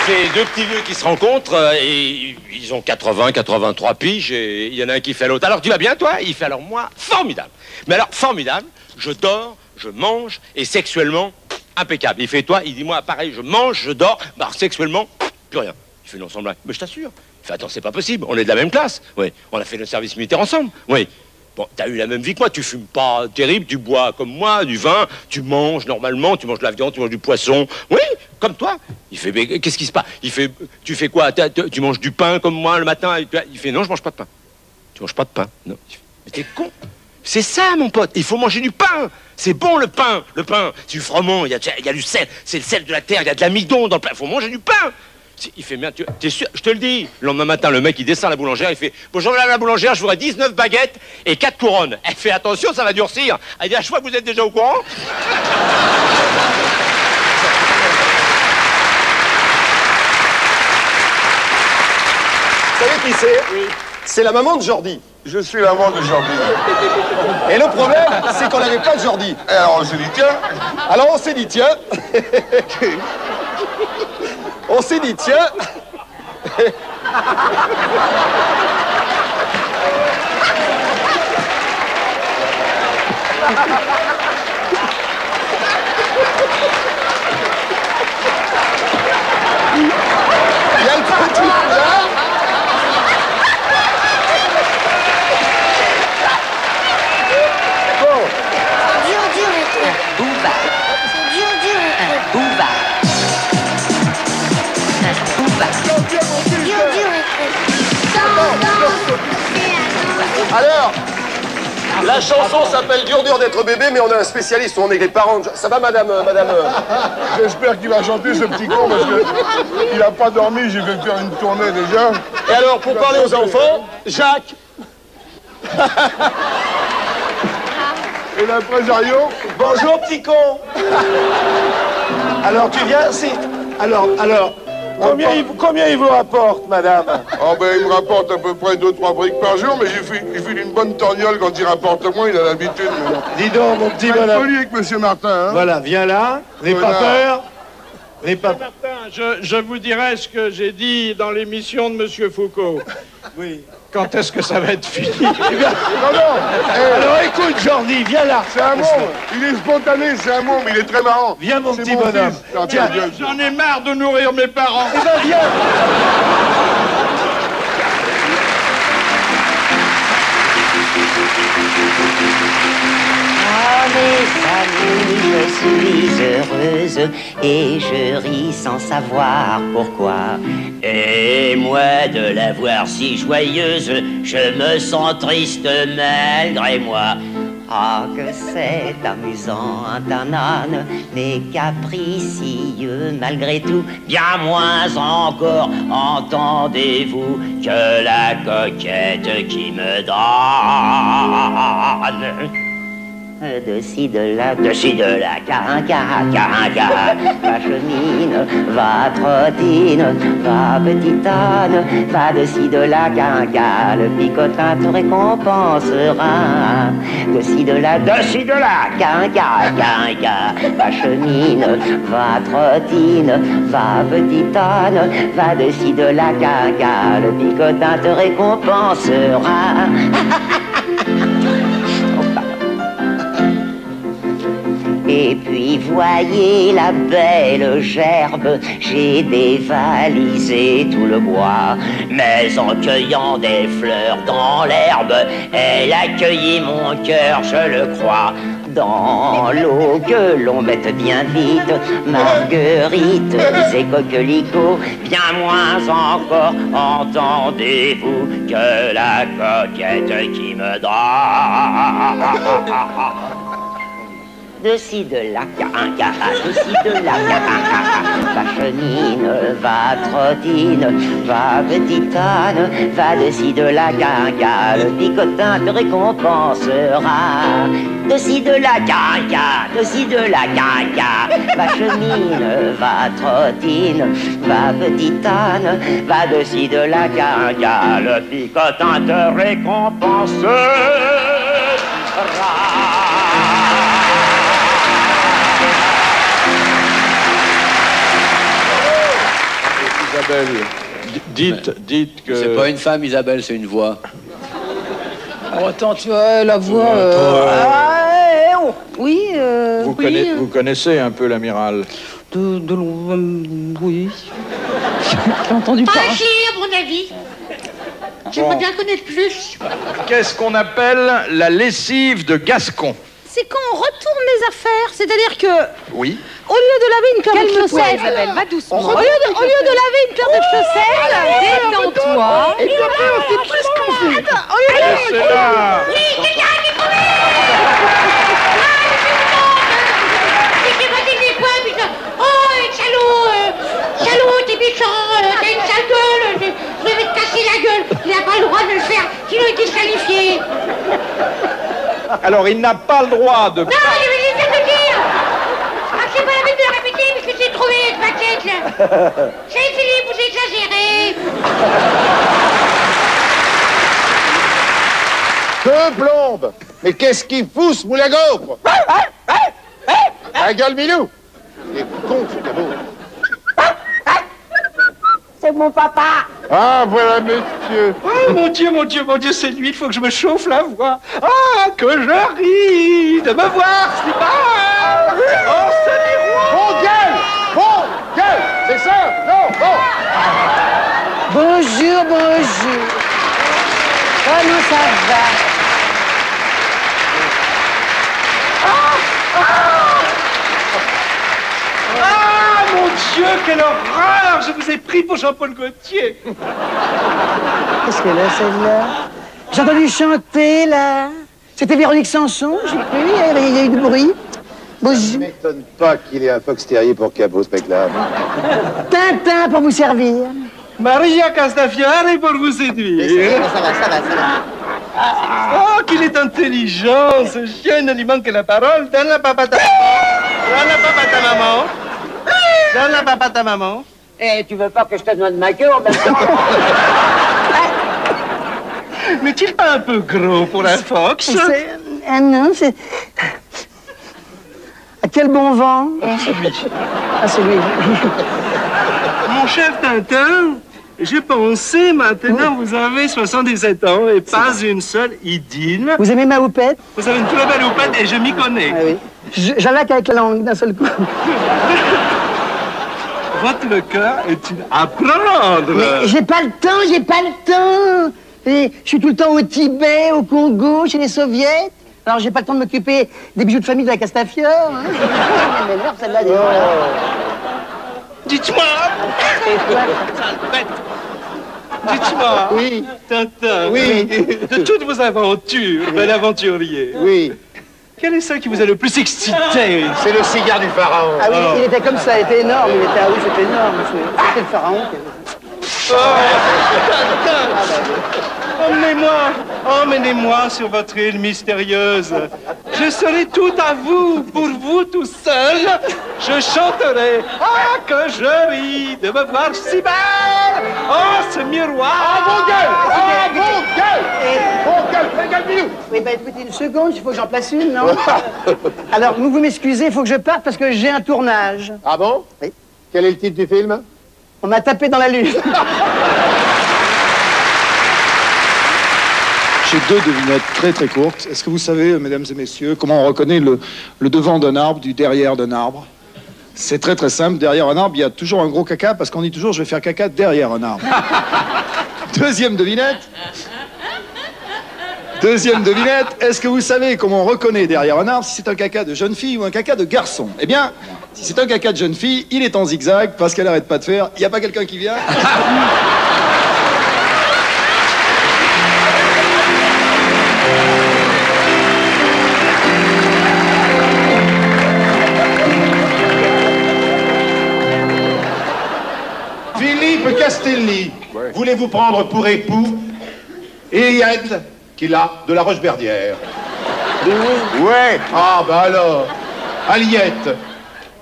C'est deux petits vieux qui se rencontrent et ils ont 80, 83 piges et il y en a un qui fait l'autre. Alors tu vas bien toi? Il fait alors moi, formidable. Mais alors formidable, je dors, je mange et sexuellement impeccable. Il fait toi, il dit moi pareil, je mange, je dors, bah alors, sexuellement plus rien. Il fait non semblant. Mais je t'assure. Il fait attends c'est pas possible, on est de la même classe. Oui, on a fait le service militaire ensemble. Oui. Bon, t'as eu la même vie que moi, tu fumes pas terrible, tu bois comme moi, du vin, tu manges normalement, tu manges de la viande, tu manges du poisson. Oui, comme toi. Il fait, mais qu'est-ce qui se passe? Il fait, tu fais quoi? Tu manges du pain comme moi le matin? Il fait, non, je mange pas de pain. Tu manges pas de pain? Non. Mais t'es con. C'est ça, mon pote. Il faut manger du pain. C'est bon, le pain. Le pain, c'est du froment, il y a du sel. C'est le sel de la terre, il y a de l'amidon dans le pain. Il faut manger du pain. Il fait bien, t'es sûr? Je te le dis. Le lendemain matin, le mec, il descend à la boulangère, il fait bonjour madame la boulangère, je voudrais 19 baguettes et 4 couronnes. Elle fait attention, ça va durcir. Elle dit, je vois que vous êtes déjà au courant. Vous savez qui c'est? Oui. C'est la maman de Jordi. Je suis la maman de Jordi. Et le problème, c'est qu'on n'avait pas de Jordi. Et alors on s'est dit, tiens. Alors on s'est dit, tiens. On s'est dit, tiens. Il y a le petit là. Dur, dur et tout. Booba. C'est dur, dur et tout. Booba. Booba. Dur, dur et tout. Alors, la chanson s'appelle Dur dur d'être bébé, mais on a un spécialiste, on est des parents. Ça va, madame J'espère qu'il va chanter ce petit con parce qu'il n'a pas dormi, j'ai fait faire une tournée déjà. Et alors, pour parler aux enfants, Jacques. Et l'impresario. Bonjour, petit con. Alors, tu viens, c'est... Alors, Combien il vous rapporte, madame? Oh ben il me rapporte à peu près 2-3 briques par jour, mais il fait une bonne torgnole quand il rapporte moins, il a l'habitude. Dis donc, mon petit bonhomme. bonhomme. Folie avec monsieur Martin, hein. Voilà, viens là, n'aie pas peur. N'aie pas peur. Martin, je vous dirai ce que j'ai dit dans l'émission de monsieur Foucault. Oui. Quand est-ce que ça va être fini? Non, non. Alors écoute, Jordi, viens là. C'est un môme. Il est spontané, c'est un môme, il est très marrant. Viens, mon C'est petit bonhomme. fils. Tiens. J'en ai marre de nourrir mes parents. Eh ben, viens. Je suis heureuse et je ris sans savoir pourquoi. Et moi de la voir si joyeuse, je me sens triste malgré moi. Ah, que c'est amusant un âne, mais capricieux malgré tout. Bien moins encore entendez-vous que la coquette qui me donne. De-ci, de là, carinca, va chemine, va trottine, va petite âne, va de-ci, de là, carinca, le picotin te récompensera. De-ci, de là, carinca, va chemine, va trottine, va petite âne, va de-ci, de là, carinca, le picotin te récompensera. Et puis voyez la belle gerbe, j'ai dévalisé tout le bois. Mais en cueillant des fleurs dans l'herbe, elle a cueilli mon cœur, je le crois. Dans l'eau que l'on mette bien vite, marguerite et coquelicots, bien moins encore entendez-vous que la coquette qui me donne. De-ci, de là, carinca, de-ci, de là, carinca, va chenine, va trottine, va petite âne, va de-ci, de là, carinca, le picotin te récompensera. De-ci, de là, carinca, de-ci, de là, carinca, va chenine, va trottine, va petite âne, va de-ci, de là, carinca, le picotin te récompensera. Isabelle, dites que... C'est pas une femme, Isabelle, c'est une voix. Oh, attends, tu vois, la voix... Oui, Vous connaissez un peu l'amiral? Oui. J'ai entendu Pas parler. assez, à mon avis. J'aimerais bien connaître plus. Qu'est-ce qu'on appelle la lessive de Gascon? C'est quand on retourne les affaires, c'est-à-dire que... Oui. Au lieu de laver une paire de chaussettes... Calme-toi, Isabelle, va doucement. Au lieu de laver une paire de chaussettes... Détends-toi. Et puis après, on fait plus ce qu'on fait. Attends, au lieu de... C'est là. Oui, quelqu'un qui pourrait. J'ai passé des points, puis ça... Oh, salaud, t'es méchant, t'as une sale gueule, je vais te casser la gueule. Il n'a pas le droit de le faire, sinon il est disqualifié. Alors, il n'a pas le droit de... Non, je vais laisser te dire. Ah, c'est pas la peine de le répéter, puisque j'ai trouvé cette maquette, là. C'est Philippe, vous exagérez. Que blonde! Mais qu'est-ce qu'il fout, ce moulin à gaufre? La gueule, Milou! Il est con, ce cabot. C'est mon papa. Ah, voilà, monsieur. Oh mon Dieu, mon Dieu, mon Dieu, c'est lui, il faut que je me chauffe la voix. Ah, que je ris de me voir, c'est pas... Oh, ce miroir. Bon gueule, c'est ça? Non, bon. Bonjour. Comment ça va? Ah, mon Dieu, quelle horreur! Je vous ai pris pour Jean-Paul Gaultier. Qu'est-ce qu'elle a, celle-là? J'ai entendu chanter, là. C'était Véronique Sanson, j'ai cru, il y a eu du bruit. Ça ne m'étonne pas qu'il ait un fox terrier pour cabot, ce mec-là. Tintin pour vous servir. Maria Castafiore pour vous séduire. Ça va. Oh, qu'il est intelligent, ce chien ne lui manque que la parole. Donne la papa ta maman. Donne la papa ta maman. Eh, tu veux pas que je te donne ma queue en même temps? N'est-il pas un peu gros pour un fox? Non, c'est... À quel bon vent? Celui. Ah, celui. Mon cher Tintin, j'ai pensé, maintenant vous avez 77 ans et pas une seule idylle. Vous aimez ma houppette? Vous avez une très belle houppette et je m'y connais. Ah oui. J'allaque avec la langue d'un seul coup. Votre cœur est à prendre. Mais j'ai pas le temps. Et je suis tout le temps au Tibet, au Congo, chez les soviets. Alors j'ai pas le temps de m'occuper des bijoux de famille de la Castafiore. Hein. Mais merde, celle-là, des Dites-moi. Dites-moi. Oui. Tintin. Oui. De toutes vos aventures, bel aventurier. Oui. Quelle est celle qui vous a le plus excité? C'est le cigare du pharaon. Ah oui, il était comme ça, il était énorme. Ah oui, c'était énorme. C'était le pharaon. Emmenez-moi sur votre île mystérieuse. Je serai tout à vous, pour vous tout seul. Je chanterai. Ah, que je ris de me voir si belle. Oh, ce miroir. Ah, vos gueules. Oui, bah écoutez, une seconde, il faut que j'en place une, non? Alors, vous m'excusez, il faut que je parte parce que j'ai un tournage. Ah bon? Oui. Quel est le titre du film? On m'a tapé dans la lune. J'ai deux devinettes très très courtes. Est-ce que vous savez, mesdames et messieurs, comment on reconnaît le devant d'un arbre du derrière d'un arbre? C'est très très simple. Derrière un arbre, il y a toujours un gros caca parce qu'on dit toujours je vais faire caca derrière un arbre. Deuxième devinette. Est-ce que vous savez comment on reconnaît derrière un arbre si c'est un caca de jeune fille ou un caca de garçon? Eh bien, si c'est un caca de jeune fille, il est en zigzag parce qu'elle arrête pas de faire. Il n'y a pas quelqu'un qui vient? Philippe Castelli, voulez-vous prendre pour époux Eliette, qu'il a de la Roche-Berdière? Ouais. Ah, bah alors. Aliette,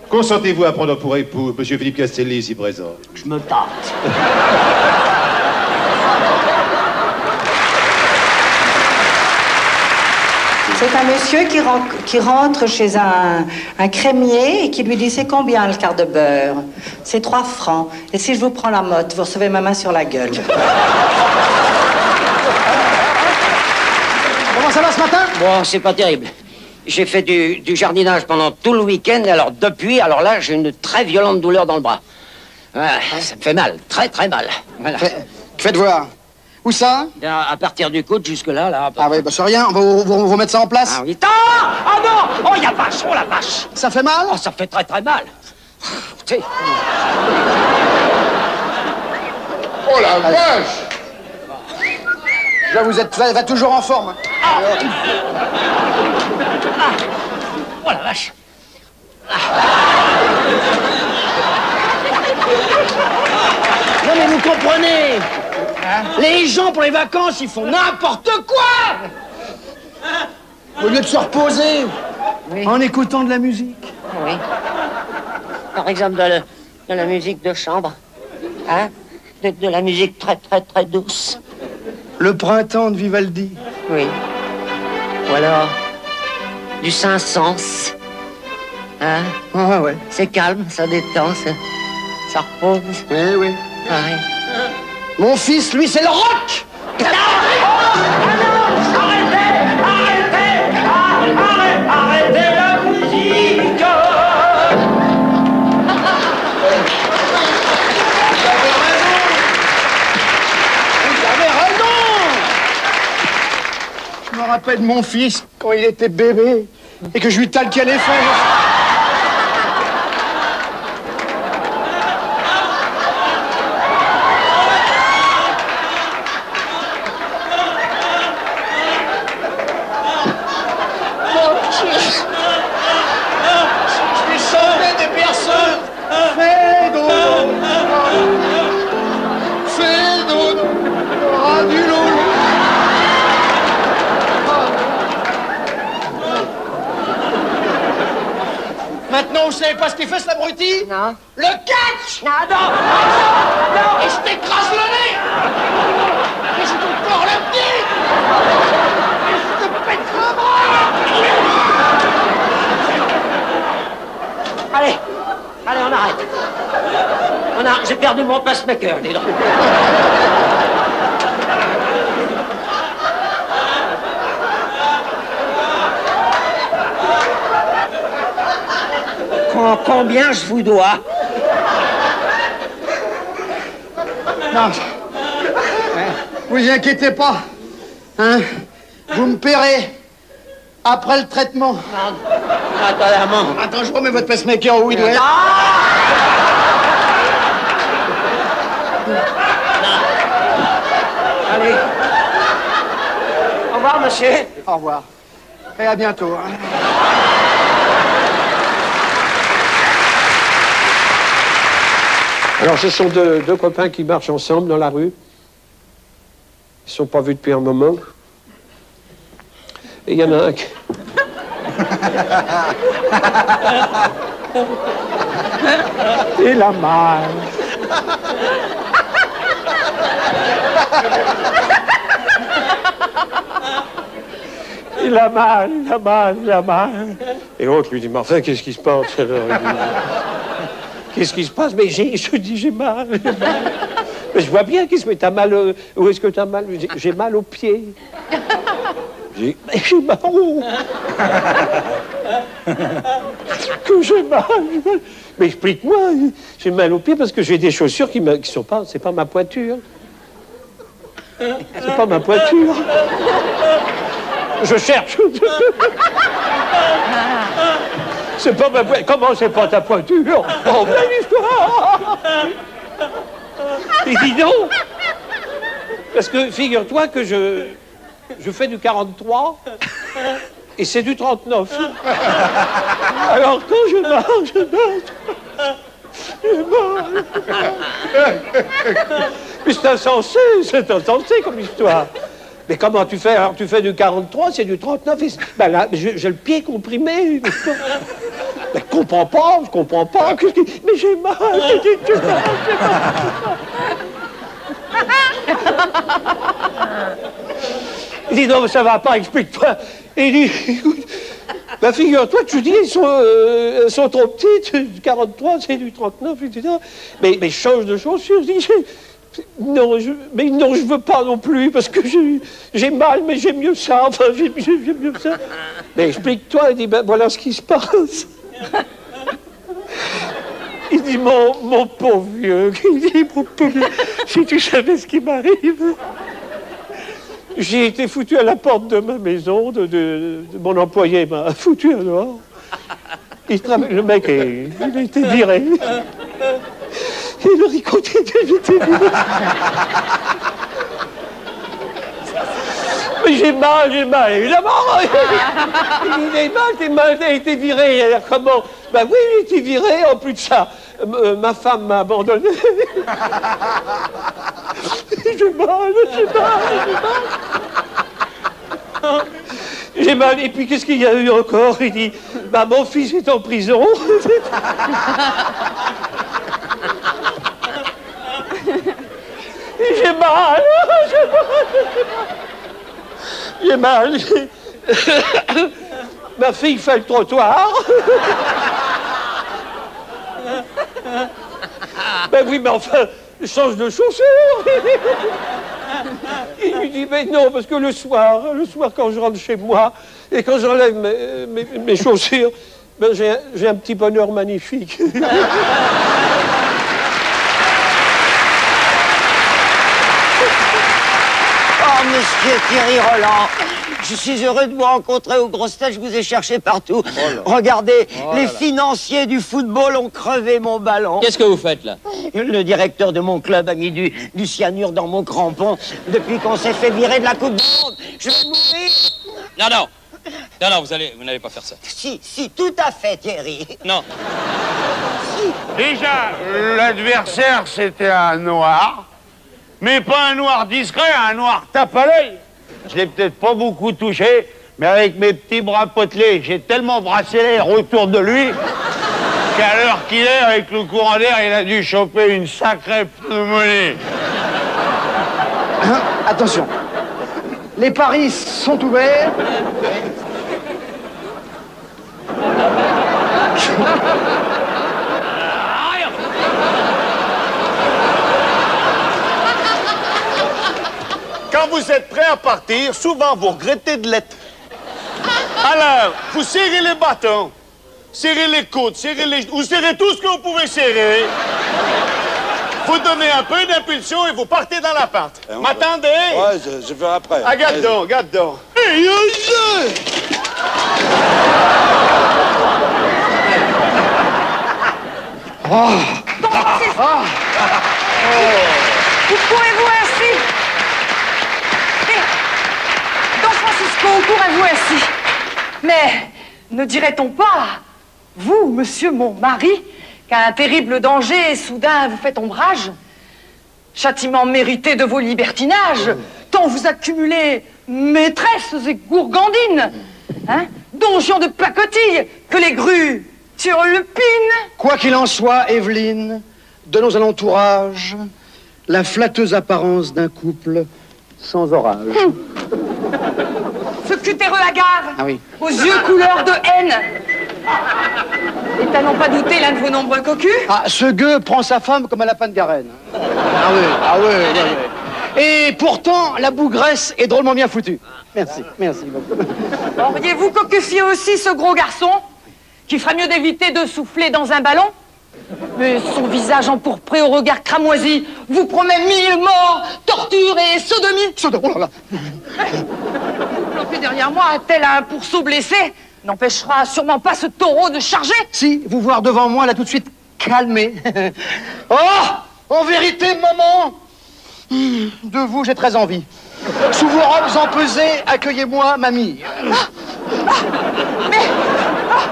consentez-vous à prendre pour époux Monsieur Philippe Castelli, ici présent? Je me tâte. C'est un monsieur qui rentre chez un crémier et qui lui dit: c'est combien le quart de beurre? C'est 3 francs. Et si je vous prends la motte, vous recevez ma main sur la gueule. Comment ça va ce matin? Bon, c'est pas terrible. J'ai fait du jardinage pendant tout le week-end, alors depuis, là, j'ai une très violente douleur dans le bras. Ah, ça me fait mal, très très mal. Voilà. Faites voir. Où ça? À partir du coude jusque-là, là. Ah oui, bah c'est rien, on va vous remettre ça en place. Ah oui. Ah non! Oh, il y a vache, oh la vache! Ça fait mal? Oh, ça fait très très mal. Tu sais. Oh la vache! Là, vous êtes toujours en forme. Oh la vache! Non mais vous comprenez, les gens pour les vacances ils font n'importe quoi. Au lieu de se reposer en écoutant de la musique. Oui. Par exemple de la musique de chambre. Hein? De la musique très très très douce. Le printemps de Vivaldi. Oui. Ou alors du Saint-Saëns. Hein? Ah ouais. C'est calme, ça détend, ça repose. Oui, oui. Ah, oui. Mon fils, lui, c'est le rock. Arrêtez la musique. Vous avez raison. Je me rappelle de mon fils quand il était bébé et que je lui talquais les fesses. vous savez pas ce qu'il fait, cet abruti? Non. Le catch! Non, non! Non! Et je t'écrase le nez! Et je te corps le pied! Et je te pète le bras! Allez, allez, on arrête. J'ai perdu mon pacemaker, dis donc. Combien je vous dois? Non. Vous inquiétez pas. Hein? Vous me paierez après le traitement. Non. Attends, maman. Attends, je remets votre pacemaker où il doit être. Allez. Au revoir, monsieur. Au revoir. Et à bientôt. Hein. Alors, ce sont deux copains qui marchent ensemble dans la rue. Ils ne sont pas vus depuis un moment. Et il y en a un qui... Il a mal. Il a mal, il a mal, il a mal. Et l'autre lui dit, mais enfin, qu'est-ce qui se passe alors? Qu'est-ce qui se passe? Mais je dis, j'ai mal. Mais je vois bien qu'est-ce que t'as mal. Où est-ce que t'as mal? J'ai mal aux pieds. Mais j'ai mal où? Que j'ai mal. Mais explique-moi. J'ai mal aux pieds parce que j'ai des chaussures qui sont pas. C'est pas ma pointure. C'est pas ma pointure. Je cherche. C'est pas ma pointure. Comment c'est pas ta pointure? Oh, belle histoire. Et dis donc. Parce que figure-toi que je fais du 43 et c'est du 39. Alors quand je marche, mais c'est insensé comme histoire. Mais comment tu fais? Alors tu fais du 43, c'est du 39, et ben là, j'ai le pied comprimé. Mais je comprends pas. Mais j'ai mal, j'ai mal. Il dit non, mais ça va pas, explique-toi. Et il dit, écoute, ben figure-toi que je dis, elles sont trop petites, du 43, c'est du 39, etc. Mais je change de chaussures, je dis, non, je veux pas non plus, parce que j'ai mal, mais j'aime mieux ça, enfin, j'aime mieux ça. Mais explique-toi, il dit, ben voilà ce qui se passe. Il dit, mon pauvre vieux, il dit, mon pauvre vieux, si tu savais ce qui m'arrive. J'ai été foutu à la porte de ma maison, mon employé m'a foutu à dehors. Le mec, il a été viré. Et le ricoté était viré. Mais j'ai mal, évidemment. T'es mal, t'as été viré. Alors comment? Ben oui, j'ai été viré, en plus de ça. Ma femme m'a abandonné. J'ai mal. J'ai mal, et puis qu'est-ce qu'il y a eu encore? Il dit, bah mon fils est en prison. J'ai mal. Ma fille fait le trottoir. Ben oui, mais enfin, change de chaussures. Il lui dit, mais non, parce que le soir, quand je rentre chez moi, et quand j'enlève mes chaussures, ben j'ai un petit bonheur magnifique. Oh, monsieur Thierry Roland, je suis heureux de vous rencontrer aux grosses têtes, je vous ai cherché partout. Regardez, les financiers du football ont crevé mon ballon. Qu'est-ce que vous faites, là? Le directeur de mon club a mis du cyanure dans mon crampon depuis qu'on s'est fait virer de la Coupe du Monde. Je vais mourir. Non, vous n'allez pas faire ça. Si, tout à fait, Thierry. Non. Déjà, l'adversaire, c'était un noir. Mais pas un noir discret, un noir tape à l'œil. Je l'ai peut-être pas beaucoup touché, mais avec mes petits bras potelés, j'ai tellement brassé l'air autour de lui qu'à l'heure qu'il est, avec le courant d'air, il a dû choper une sacrée pneumonie. Attention. Les paris sont ouverts. Quand vous êtes prêt à partir, souvent vous regrettez de l'être. Alors, vous serrez les bâtons, serrez les coudes, vous serrez tout ce que vous pouvez serrer. Vous donnez un peu d'impulsion et vous partez dans la pente. M'attendez? Ouais, je vais après. Ah, garde donc, garde donc. Courez-vous ainsi? Don Francisco, courez-vous ainsi? Mais ne dirait-on pas, vous, monsieur mon mari, qu'un terrible danger soudain vous fait ombrage? Châtiment mérité de vos libertinages, tant vous accumulez maîtresses et gourgandines, hein? Donjon de pacotille, que les grues turlupinent. Quoi qu'il en soit, Evelyne, de nos alentourages, la flatteuse apparence d'un couple sans orage. Ce cutéreux hagard, Ah oui. aux yeux couleur de haine. Et à n'en pas douter l'un de vos nombreux cocus? Ah, ce gueux prend sa femme comme un lapin de Garenne. Ah oui. Et pourtant, la bougresse est drôlement bien foutue. Merci beaucoup. Auriez-vous cocufié aussi ce gros garçon, qui ferait mieux d'éviter de souffler dans un ballon? Mais son visage empourpré au regard cramoisi vous promet 1000 morts, tortures et sodomie. Oh là là. Planté derrière moi, tel un pourceau blessé, n'empêchera sûrement pas ce taureau de charger. Si, vous voir devant moi, là, tout de suite, calmé. Oh! En vérité, maman, de vous, j'ai très envie. Sous vos robes empesées, accueillez-moi, mamie.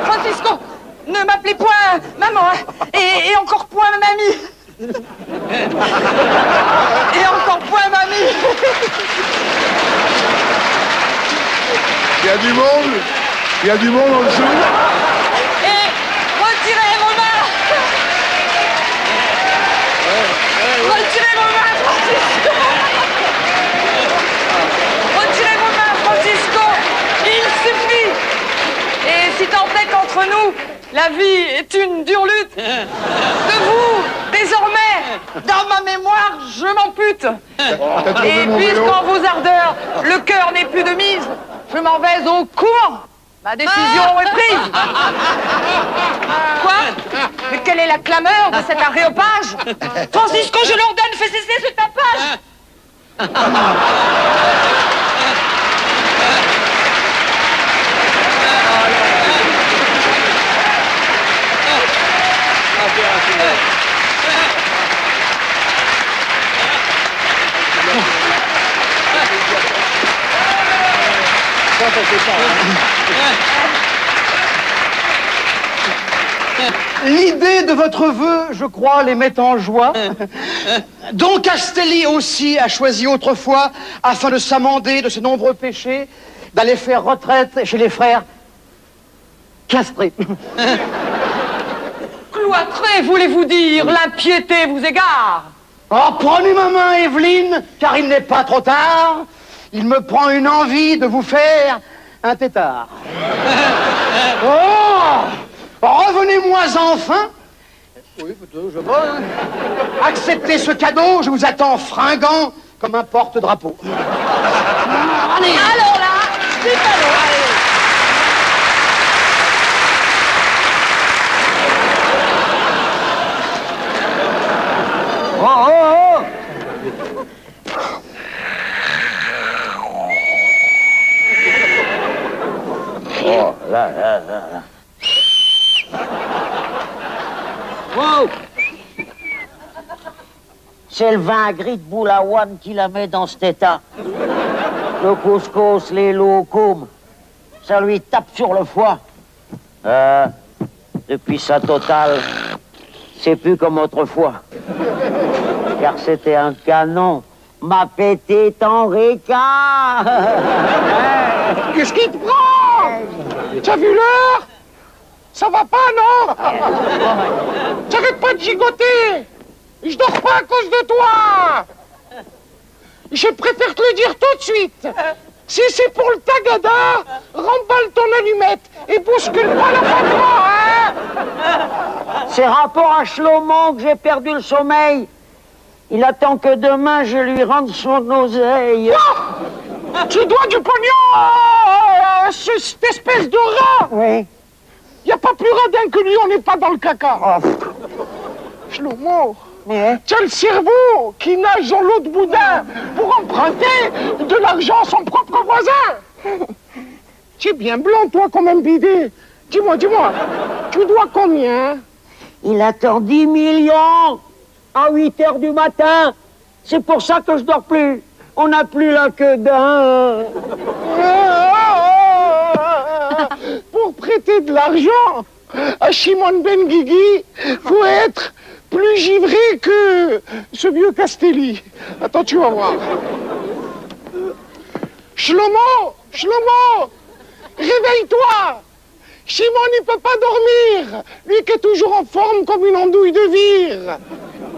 Francisco, ne m'appelez point maman, hein, et encore point mamie. Et encore point mamie. Il y a du monde? Il y a du monde en dessous? Et retirez vos mains. Retirez vos mains, Francisco. Retirez vos mains, Francisco. Il suffit. Et si tant est qu'entre nous, la vie est une dure lutte, de vous, désormais, dans ma mémoire, je m'ampute. Et puisqu'en vos ardeurs, le cœur n'est plus de mise, je m'en vais au courant. Ma décision est prise. Quoi? Mais quelle est la clameur de cet aréopage? Francisco, je l'ordonne, fais cesser ce tapage. L'idée de votre vœu, je crois, les met en joie. Don Castelli aussi a choisi autrefois, afin de s'amender de ses nombreux péchés, d'aller faire retraite chez les frères castrés. Cloîtré, voulez-vous dire, l'impiété vous égare. Oh, prenez ma main, Evelyne, car il n'est pas trop tard. Il me prend une envie de vous faire un tétard. Oh! Revenez-moi enfin. Oui, je veux. Acceptez ce cadeau, je vous attends fringant comme un porte-drapeau. Allez. Alors là, c'est cadeau. Oh, oh, oh. Oh, là. Wow! C'est le vin gris de Boulaouane qui la met dans cet état. Le couscous, les loukoums, ça lui tape sur le foie. Depuis sa totale, c'est plus comme autrefois. Car c'était un canon, ma petite Henrica. Qu'est-ce qui te prend? T'as vu l'heure? Ça va pas, non? J'arrête pas de gigoter. Je dors pas à cause de toi. Je préfère te le dire tout de suite. Si c'est pour le tagada, remballe ton allumette et bouscule pas la fatwa, hein? C'est rapport à Shlomo que j'ai perdu le sommeil. Il attend que demain je lui rende son oseille. Oh, tu dois du pognon à cette espèce de rat. Oui. Y a pas plus radin que lui, on n'est pas dans le caca. Oh. Shlomo, tu as le cerveau qui nage dans l'eau de boudin pour emprunter de l'argent à son propre voisin. Tu es bien blanc, toi, comme un bidet. Dis-moi, tu dois combien? Il attend 10 millions à 8 h du matin. C'est pour ça que je dors plus. On n'a plus la queue d'un. Pour prêter de l'argent à Shimon Ben Guigui, faut être plus givré que ce vieux Castelli. Attends, tu vas voir. Shlomo, réveille-toi. Shimon, il peut pas dormir. Lui qui est toujours en forme comme une andouille de vire.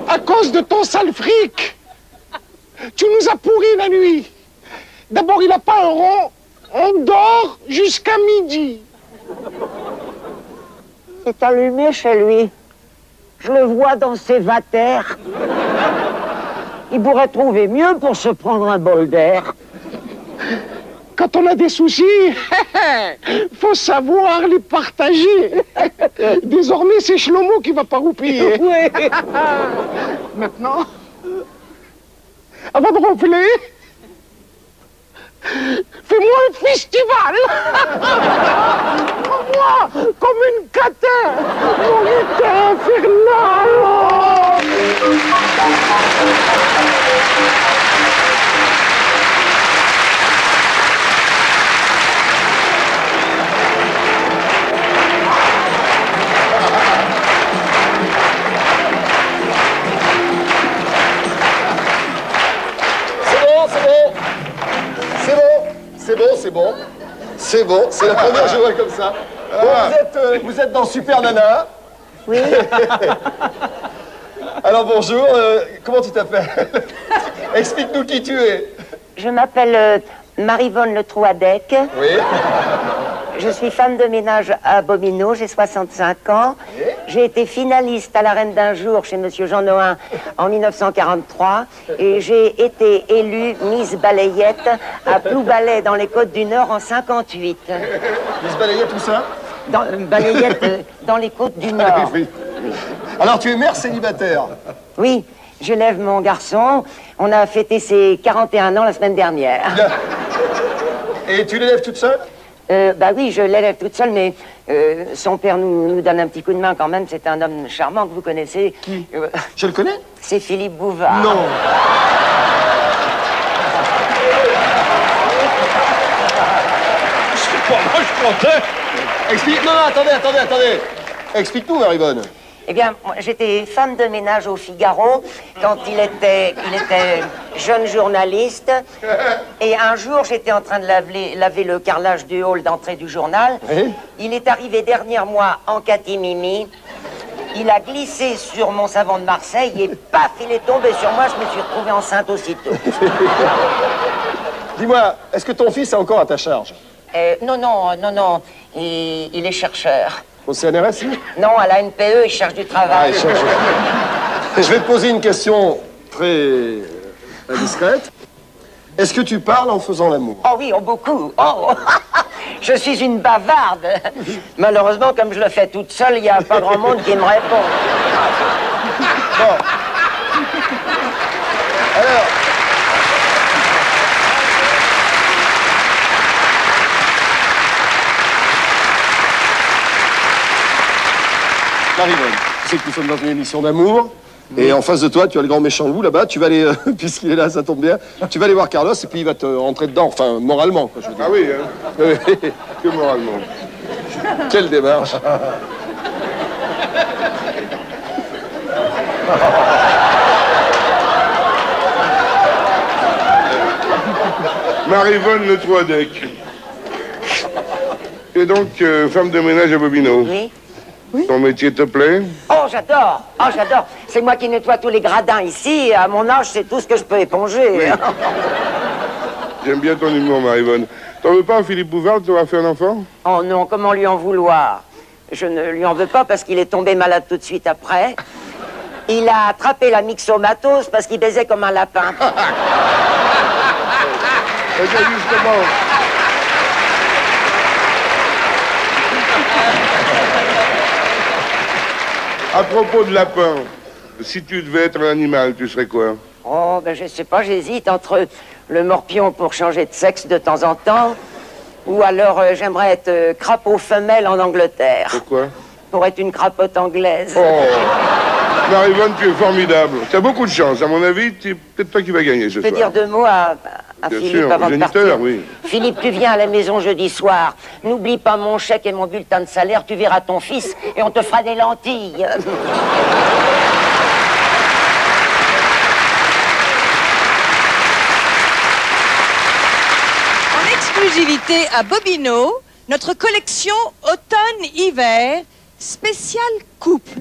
À cause de ton sale fric. Tu nous as pourri la nuit. D'abord, il n'a pas un rond. On dort jusqu'à midi. C'est allumé chez lui. Je le vois dans ses vatères. Il pourrait trouver mieux pour se prendre un bol d'air. Quand on a des soucis, faut savoir les partager. Désormais, c'est Shlomo qui va pas roupiller. Oui. Maintenant, avant de ronfler, fais-moi un festival. Moi, comme une catin, mon lutin infernal. C'est bon, c'est la première que je vois comme ça. Bon, vous êtes dans Super Nana. Oui. Alors bonjour, comment tu t'appelles? Explique-nous qui tu es. Je m'appelle Marivonne Le Trouadec. Oui. Je suis femme de ménage à Bobino, j'ai 65 ans. J'ai été finaliste à la Reine d'un jour chez Monsieur Jean Nohain en 1943 et j'ai été élue Miss Balayette à Ploubalay dans les Côtes du Nord en 58. Miss Balayette, tout ça? Balayette dans les Côtes du Nord. Oui. Alors tu es mère célibataire? Oui, j'élève mon garçon. On a fêté ses 41 ans la semaine dernière. Bien. Et tu l'élèves toute seule? Bah oui, je l'élève toute seule, mais son père nous donne un petit coup de main quand même. C'est un homme charmant que vous connaissez. Qui? Je le connais? C'est Philippe Bouvard. Non. C'est pas moi, je comptais. Explique. Non, attendez. Explique-nous, Marivonne. Eh bien, moi, j'étais femme de ménage au Figaro quand il était jeune journaliste. Et un jour, j'étais en train de laver le carrelage du hall d'entrée du journal. Oui. Il est arrivé dernier mois en catimini. Il a glissé sur mon savon de Marseille et paf, il est tombé sur moi. Je me suis retrouvée enceinte aussitôt. Dis-moi, est-ce que ton fils est encore à ta charge? Non. Il est chercheur. Au CNRS, lui? Non, à la NPE, il cherche du travail. Ah, il cherche. Je vais te poser une question très indiscrète. Est-ce que tu parles en faisant l'amour? Oh oui, beaucoup. Oh. Je suis une bavarde. Malheureusement, comme je le fais toute seule, il n'y a pas grand monde qui me répond. Bon. Alors... Marivonne, tu sais que nous sommes dans une émission d'amour, et en face de toi, tu as le grand méchant loup là-bas, tu vas aller, puisqu'il est là, ça tombe bien, tu vas aller voir Carlos, et puis il va te rentrer dedans, enfin, moralement, quoi, je veux dire. Ah oui, hein. Que moralement. Quelle démarche. Marivonne Le Trouadec. Et donc, femme de ménage à Bobino. Oui. Ton métier te plaît? Oh, j'adore. Oh, j'adore. C'est moi qui nettoie tous les gradins ici. À mon âge, c'est tout ce que je peux éponger. J'aime bien ton humour, Marie-Vonne. T'en veux pas, Philippe Bouvard, tu vas faire un enfant? Oh non, comment lui en vouloir? Je ne lui en veux pas parce qu'il est tombé malade tout de suite après. Il a attrapé la myxomatose parce qu'il baisait comme un lapin. Justement. À propos de lapin, si tu devais être un animal, tu serais quoi? Oh, ben je sais pas, j'hésite entre le morpion pour changer de sexe de temps en temps, ou alors j'aimerais être crapaud femelle en Angleterre. Pourquoi? Pour être une crapote anglaise. Oh, Marie-Vonne, tu es formidable. Tu as beaucoup de chance. À mon avis, c'est peut-être toi qui vas gagner ce Je peux soir. dire deux mots à Bien Philippe sûr, avant de géniteur, partir. oui. Philippe, tu viens à la maison jeudi soir. N'oublie pas mon chèque et mon bulletin de salaire. Tu verras ton fils et on te fera des lentilles. En exclusivité à Bobino, notre collection automne-hiver spéciale couple.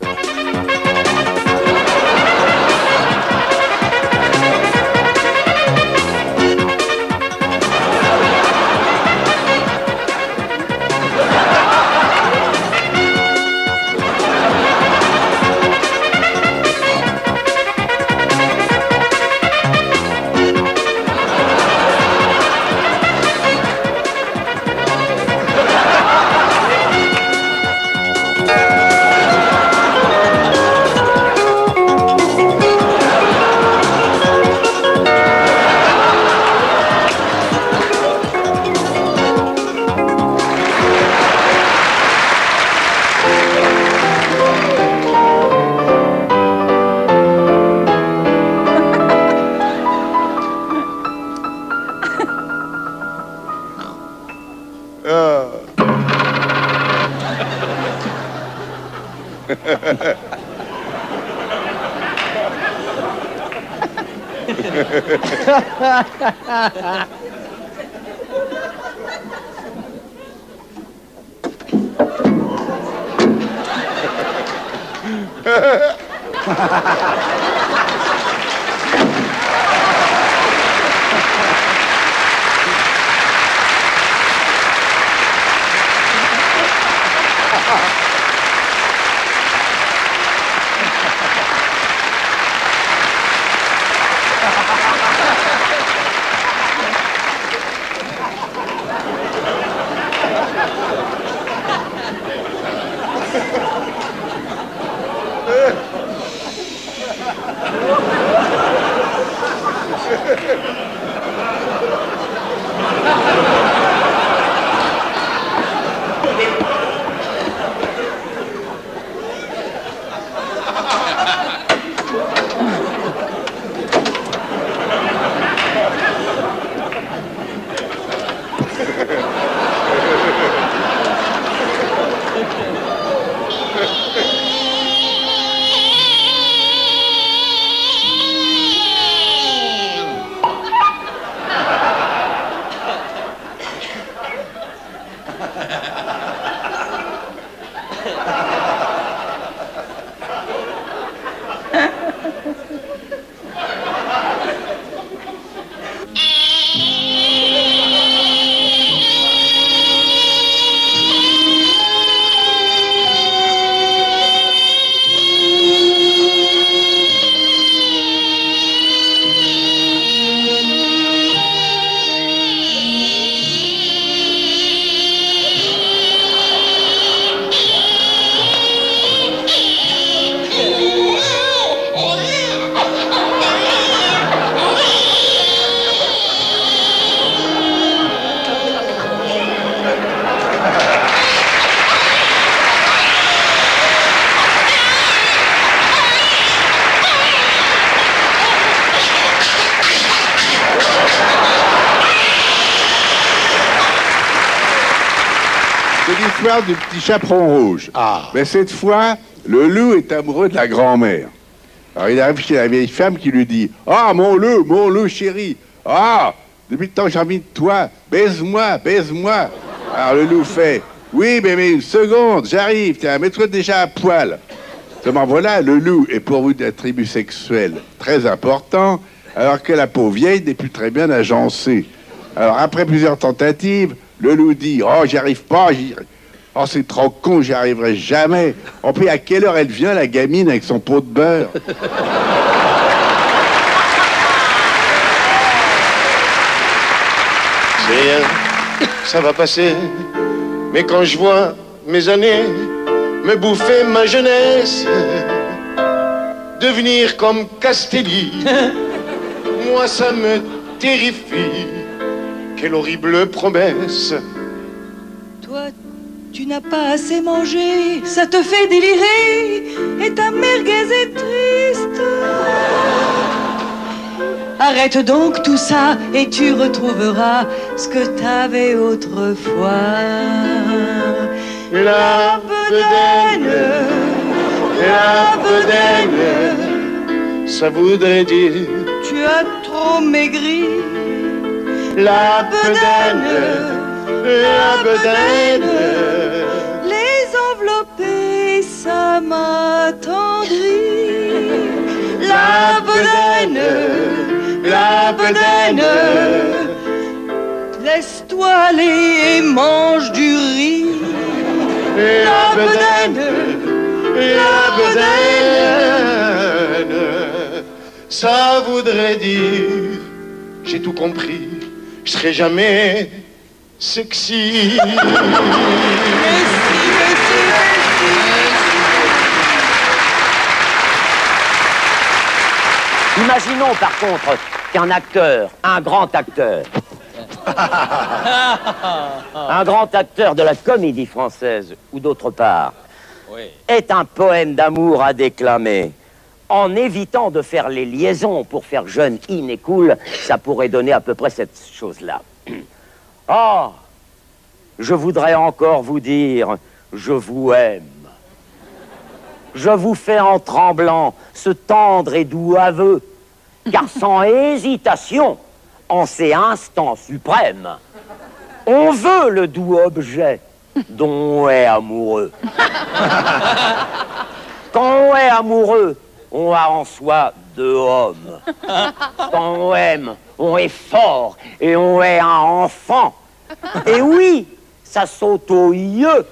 l'histoire du petit chaperon rouge. Mais cette fois, le loup est amoureux de la grand-mère. Alors il arrive chez la vieille femme qui lui dit « Ah, mon loup chéri, ah, depuis le temps que j'ai envie de toi, baise-moi, baise-moi. » Alors le loup fait « Oui, mais une seconde, j'arrive, tiens, mets-toi déjà à poil. Seulement voilà, le loup est pour vous d'un tribut sexuel très important, alors que la peau vieille n'est plus très bien agencée. Alors après plusieurs tentatives, le loup dit « Oh, j'y arrive pas, oh, c'est trop con, j'y arriverai jamais. » Oh, puis à quelle heure elle vient, la gamine, avec son pot de beurre? C'est rien, ça va passer. Mais quand je vois mes années me bouffer ma jeunesse, devenir comme Castelli, moi ça me terrifie. Quelle horrible promesse. Toi, tu n'as pas assez mangé, ça te fait délirer, et ta merguez est triste. Arrête donc tout ça, et tu retrouveras ce que t'avais autrefois. La bedaine, la bedaine, ça voudrait dire tu as trop maigri. La bedaine, la bedaine, les enveloppés, ça m'attendrit. La bedaine, la bedaine, laisse-toi aller et mange du riz. La bedaine, la bedaine, ça voudrait dire, j'ai tout compris, je serai jamais sexy. Imaginons par contre qu'un acteur, un grand acteur de la comédie française ou d'autre part, ait un poème d'amour à déclamer. En évitant de faire les liaisons pour faire jeune, in et cool, ça pourrait donner à peu près cette chose-là. Oh, je voudrais encore vous dire, je vous aime. Je vous fais en tremblant ce tendre et doux aveu, car sans hésitation, en ces instants suprêmes, on veut le doux objet dont on est amoureux. Quand on est amoureux, on a en soi deux hommes. Quand on aime, on est fort et on est un enfant. Et oui, ça saute aux yeux.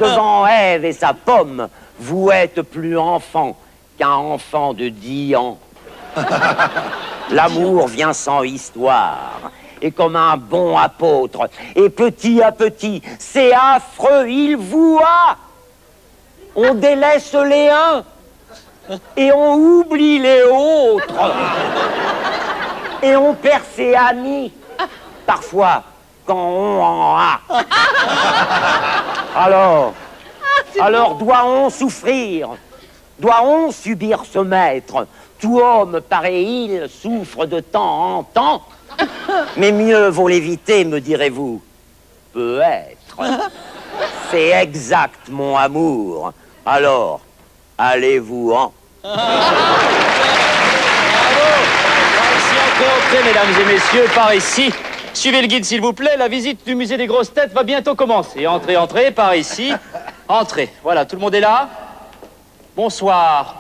Devant Ève et sa pomme, vous êtes plus enfant qu'un enfant de 10 ans. L'amour vient sans histoire, et comme un bon apôtre, et petit à petit, c'est affreux, il vous a. On délaisse les uns, et on oublie les autres. Et on perd ses amis, parfois, quand on en a. Alors doit-on souffrir? Doit-on subir ce maître? Tout homme, paraît-il, souffre de temps en temps. Mais mieux vaut l'éviter, me direz-vous. Peut-être. C'est exact, mon amour. Alors, allez-vous-en. Ici encore, mesdames et messieurs, par ici. Suivez le guide, s'il vous plaît. La visite du musée des grosses têtes va bientôt commencer. Entrez, entrez, par ici. Entrez. Voilà, tout le monde est là? Bonsoir.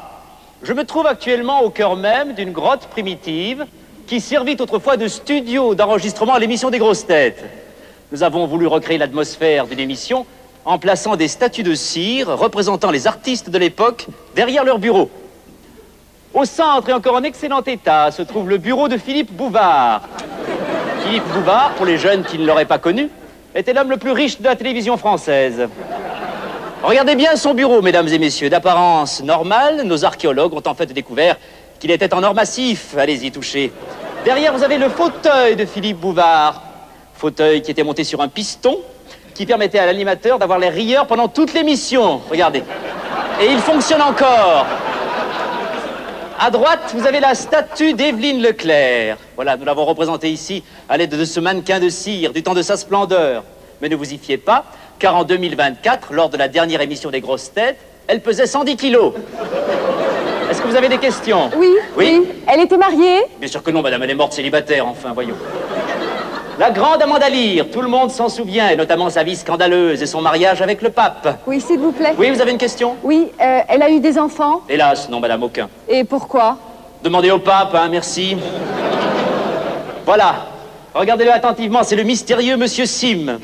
Je me trouve actuellement au cœur même d'une grotte primitive qui servit autrefois de studio d'enregistrement à l'émission des grosses têtes. Nous avons voulu recréer l'atmosphère d'une émission en plaçant des statues de cire représentant les artistes de l'époque derrière leur bureau. Au centre et encore en excellent état se trouve le bureau de Philippe Bouvard. Philippe Bouvard, pour les jeunes qui ne l'auraient pas connu, était l'homme le plus riche de la télévision française. Regardez bien son bureau, mesdames et messieurs. D'apparence normale, nos archéologues ont en fait découvert qu'il était en or massif. Allez-y, touchez. Derrière, vous avez le fauteuil de Philippe Bouvard. Fauteuil qui était monté sur un piston qui permettait à l'animateur d'avoir les rieurs pendant toute l'émission. Regardez. Et il fonctionne encore. À droite, vous avez la statue d'Evelyne Leclerc. Voilà, nous l'avons représentée ici à l'aide de ce mannequin de cire du temps de sa splendeur. Mais ne vous y fiez pas, car en 2024, lors de la dernière émission des grosses têtes, elle pesait 110 kilos. Est-ce que vous avez des questions? Oui. Elle était mariée? Bien sûr que non, madame, elle est morte célibataire, enfin, voyons. La grande Amanda Lear, tout le monde s'en souvient, et notamment sa vie scandaleuse et son mariage avec le pape. Oui, s'il vous plaît. Oui, vous avez une question? Oui, elle a eu des enfants. Hélas, non, madame, aucun. Et pourquoi? Demandez au pape, hein, merci. Voilà, regardez-le attentivement, c'est le mystérieux Monsieur Sim.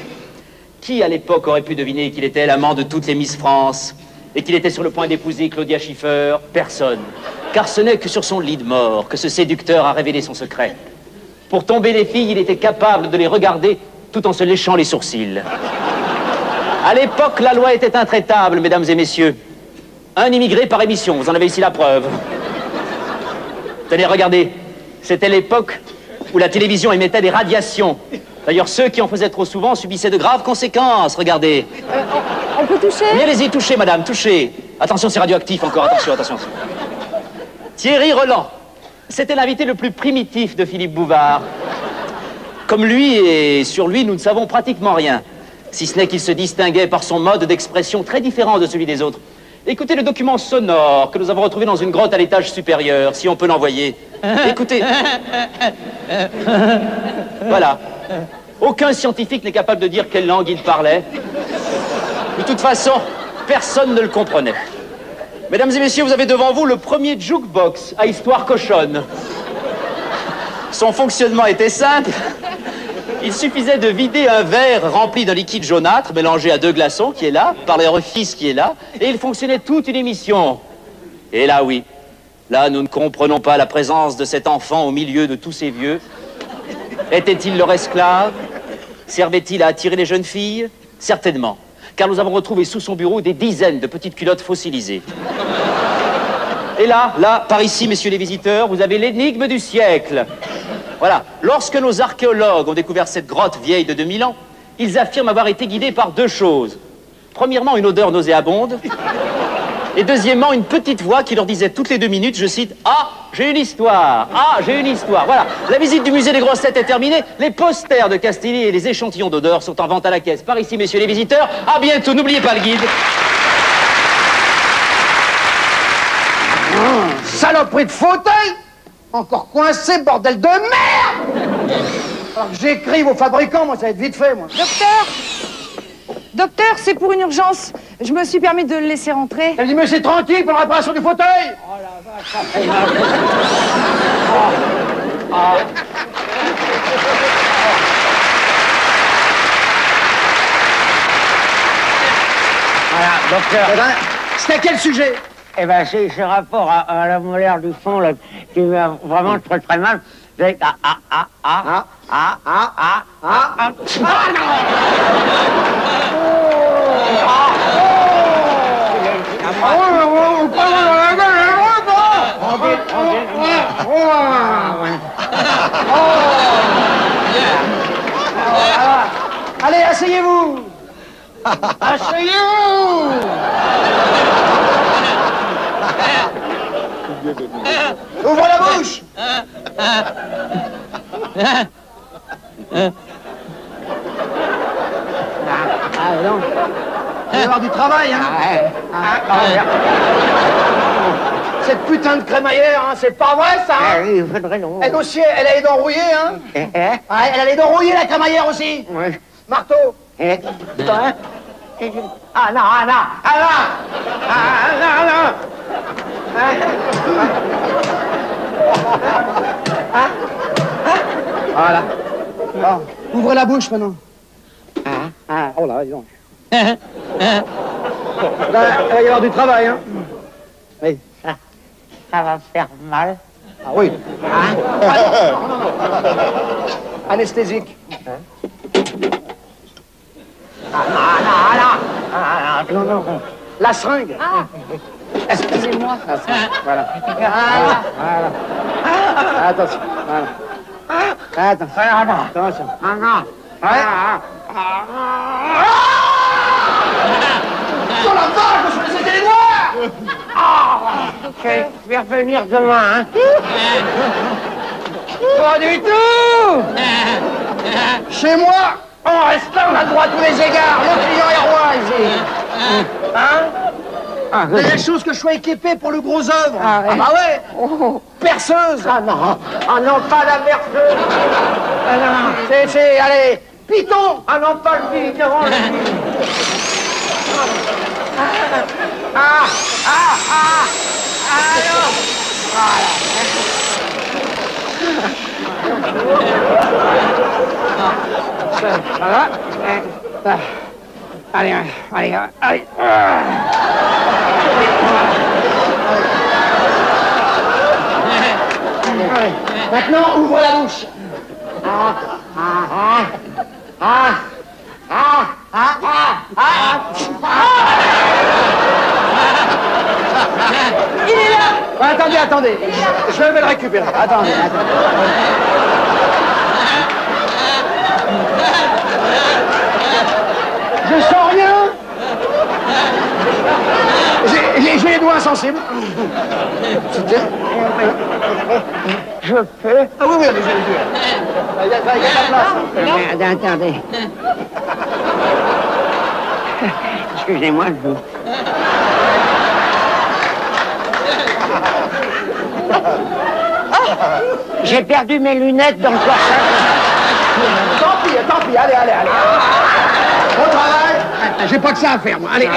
Qui, à l'époque, aurait pu deviner qu'il était l'amant de toutes les Miss France et qu'il était sur le point d'épouser Claudia Schiffer? Personne. Car ce n'est que sur son lit de mort que ce séducteur a révélé son secret. Pour tomber les filles, il était capable de les regarder tout en se léchant les sourcils. À l'époque, la loi était intraitable, mesdames et messieurs. Un immigré par émission, vous en avez ici la preuve. Tenez, regardez, c'était l'époque où la télévision émettait des radiations. D'ailleurs, ceux qui en faisaient trop souvent subissaient de graves conséquences, regardez. On peut toucher? Oui, allez-y, touchez, madame, touchez. Attention, c'est radioactif encore, attention, attention. Thierry Roland. C'était l'invité le plus primitif de Philippe Bouvard. Comme lui, et sur lui, nous ne savons pratiquement rien. Si ce n'est qu'il se distinguait par son mode d'expression très différent de celui des autres. Écoutez le document sonore que nous avons retrouvé dans une grotte à l'étage supérieur, si on peut l'envoyer. Écoutez. Voilà. Aucun scientifique n'est capable de dire quelle langue il parlait. De toute façon, personne ne le comprenait. Mesdames et messieurs, vous avez devant vous le premier jukebox à histoire cochonne. Son fonctionnement était simple. Il suffisait de vider un verre rempli d'un liquide jaunâtre mélangé à 2 glaçons qui est là, par l'orifice qui est là, et il fonctionnait toute une émission. Et là, oui, là, nous ne comprenons pas la présence de cet enfant au milieu de tous ces vieux. Était-il leur esclave? Servait-il à attirer les jeunes filles? Certainement. Car nous avons retrouvé sous son bureau des dizaines de petites culottes fossilisées. Et là, par ici, messieurs les visiteurs, vous avez l'énigme du siècle. Voilà. Lorsque nos archéologues ont découvert cette grotte vieille de 2000 ans, ils affirment avoir été guidés par 2 choses. Premièrement, une odeur nauséabonde. Et deuxièmement, une petite voix qui leur disait toutes les 2 minutes, je cite, « Ah, j'ai une histoire! Ah, j'ai une histoire !» Voilà. La visite du musée des grosses têtes est terminée. Les posters de Castelli et les échantillons d'odeur sont en vente à la caisse. Par ici, messieurs les visiteurs. À bientôt. N'oubliez pas le guide. Saloperie de fauteuil! Encore coincé, bordel de merde! Alors que j'écrive aux fabricants, moi, ça va être vite fait, moi. Docteur, c'est pour une urgence. Je me suis permis de le laisser rentrer. Elle dit, mais c'est tranquille pour la réparation du fauteuil! Oh la vache, ça fait mal. Voilà, docteur. Eh ben, c'est à quel sujet? Eh ben, c'est rapport à la molaire du fond, là, qui m'a vraiment très mal. Allez, asseyez-vous! Asseyez-vous! Ouvre la bouche! Non. Il va y avoir du travail, hein? Cette putain de crémaillère, hein, c'est pas vrai, ça, hein? Il faudrait non. Elle aussi, elle a les dents rouillées, hein? Elle a les dents rouillées, la crémaillère aussi? Oui. Marteau? Ah non, ah non, ah non! Ah non, non! Voilà. Bon, ouvrez la bouche maintenant. Oh là, dis donc. Là, il va y avoir du travail, hein? Oui. Ça va faire mal. Ah oui. Anesthésique. Non, non. La seringue. Excusez-moi. Voilà. Voilà. Attention. Voilà. Attention. Oh la vache, je me les noirs! Je vais revenir demain, hein? Pas du tout! Chez moi, on reste là, on a le droit à tous les égards. Le client est roi ici. Hein? Il y a des choses que je sois équipé pour le gros œuvre. Ah bah ouais! Perceuse! Ah non, pas la perceuse! Allez, Python. Ah non, pas le Python, le alors. Voilà. Allez. Maintenant, ouvre la bouche. Il est là. Attendez. Je vais le récupérer. Attendez. Je sens rien. J'ai les doigts insensibles. Je fais... Ah oui, allez, il n'y a pas de place. Attendez. Excusez-moi, je vous... J'ai perdu mes lunettes dans le corsage. Tant pis, allez. Au travail. J'ai pas que ça à faire, moi. Allez.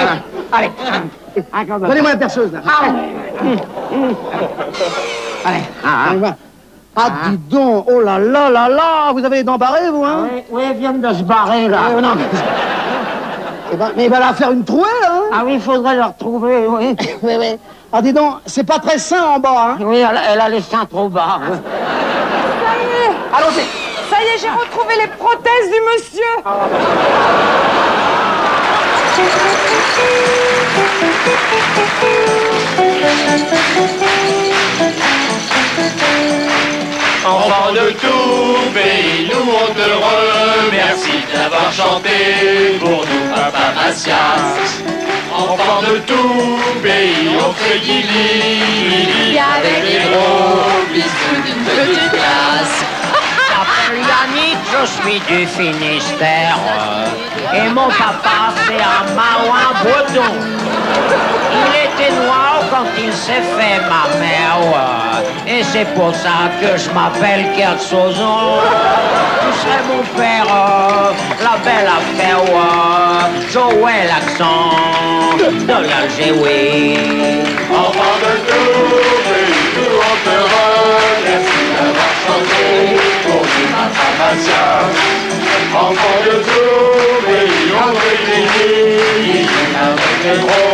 Donnez-moi la perceuse, là. Allez, on y va. Ah, dis donc, oh là, vous avez les dents barrées, vous, hein? Oui, elles viennent de se barrer, là. Non, mais il va la faire une trouée, là, hein? Ah oui, il faudrait la retrouver, oui. Oui. Ah, dis donc, c'est pas très sain en bas, hein? Oui, elle a les seins trop bas. Ça y est. Allons-y. Ça y est, j'ai retrouvé les prothèses du monsieur. Enfant de tout pays, nous on te remercie d'avoir chanté pour nous, Papa Macias. Enfant de tout pays, on fait guili avec les gros bisous d'une petite classe. Je m'appelle Yannick, je suis du Finistère. Et mon papa, c'est un marouin breton. Il était noir quand il s'est fait ma mère. Et c'est pour ça que je m'appelle Kersozon. Tu serais mon père, la belle affaire. Joël l'accent de l'Algérie. Enfant de tout pays, nous on te remercie d'avoir chanté pour nous, Papa Macias. Enfant de tout pays, on fait guili avec les gros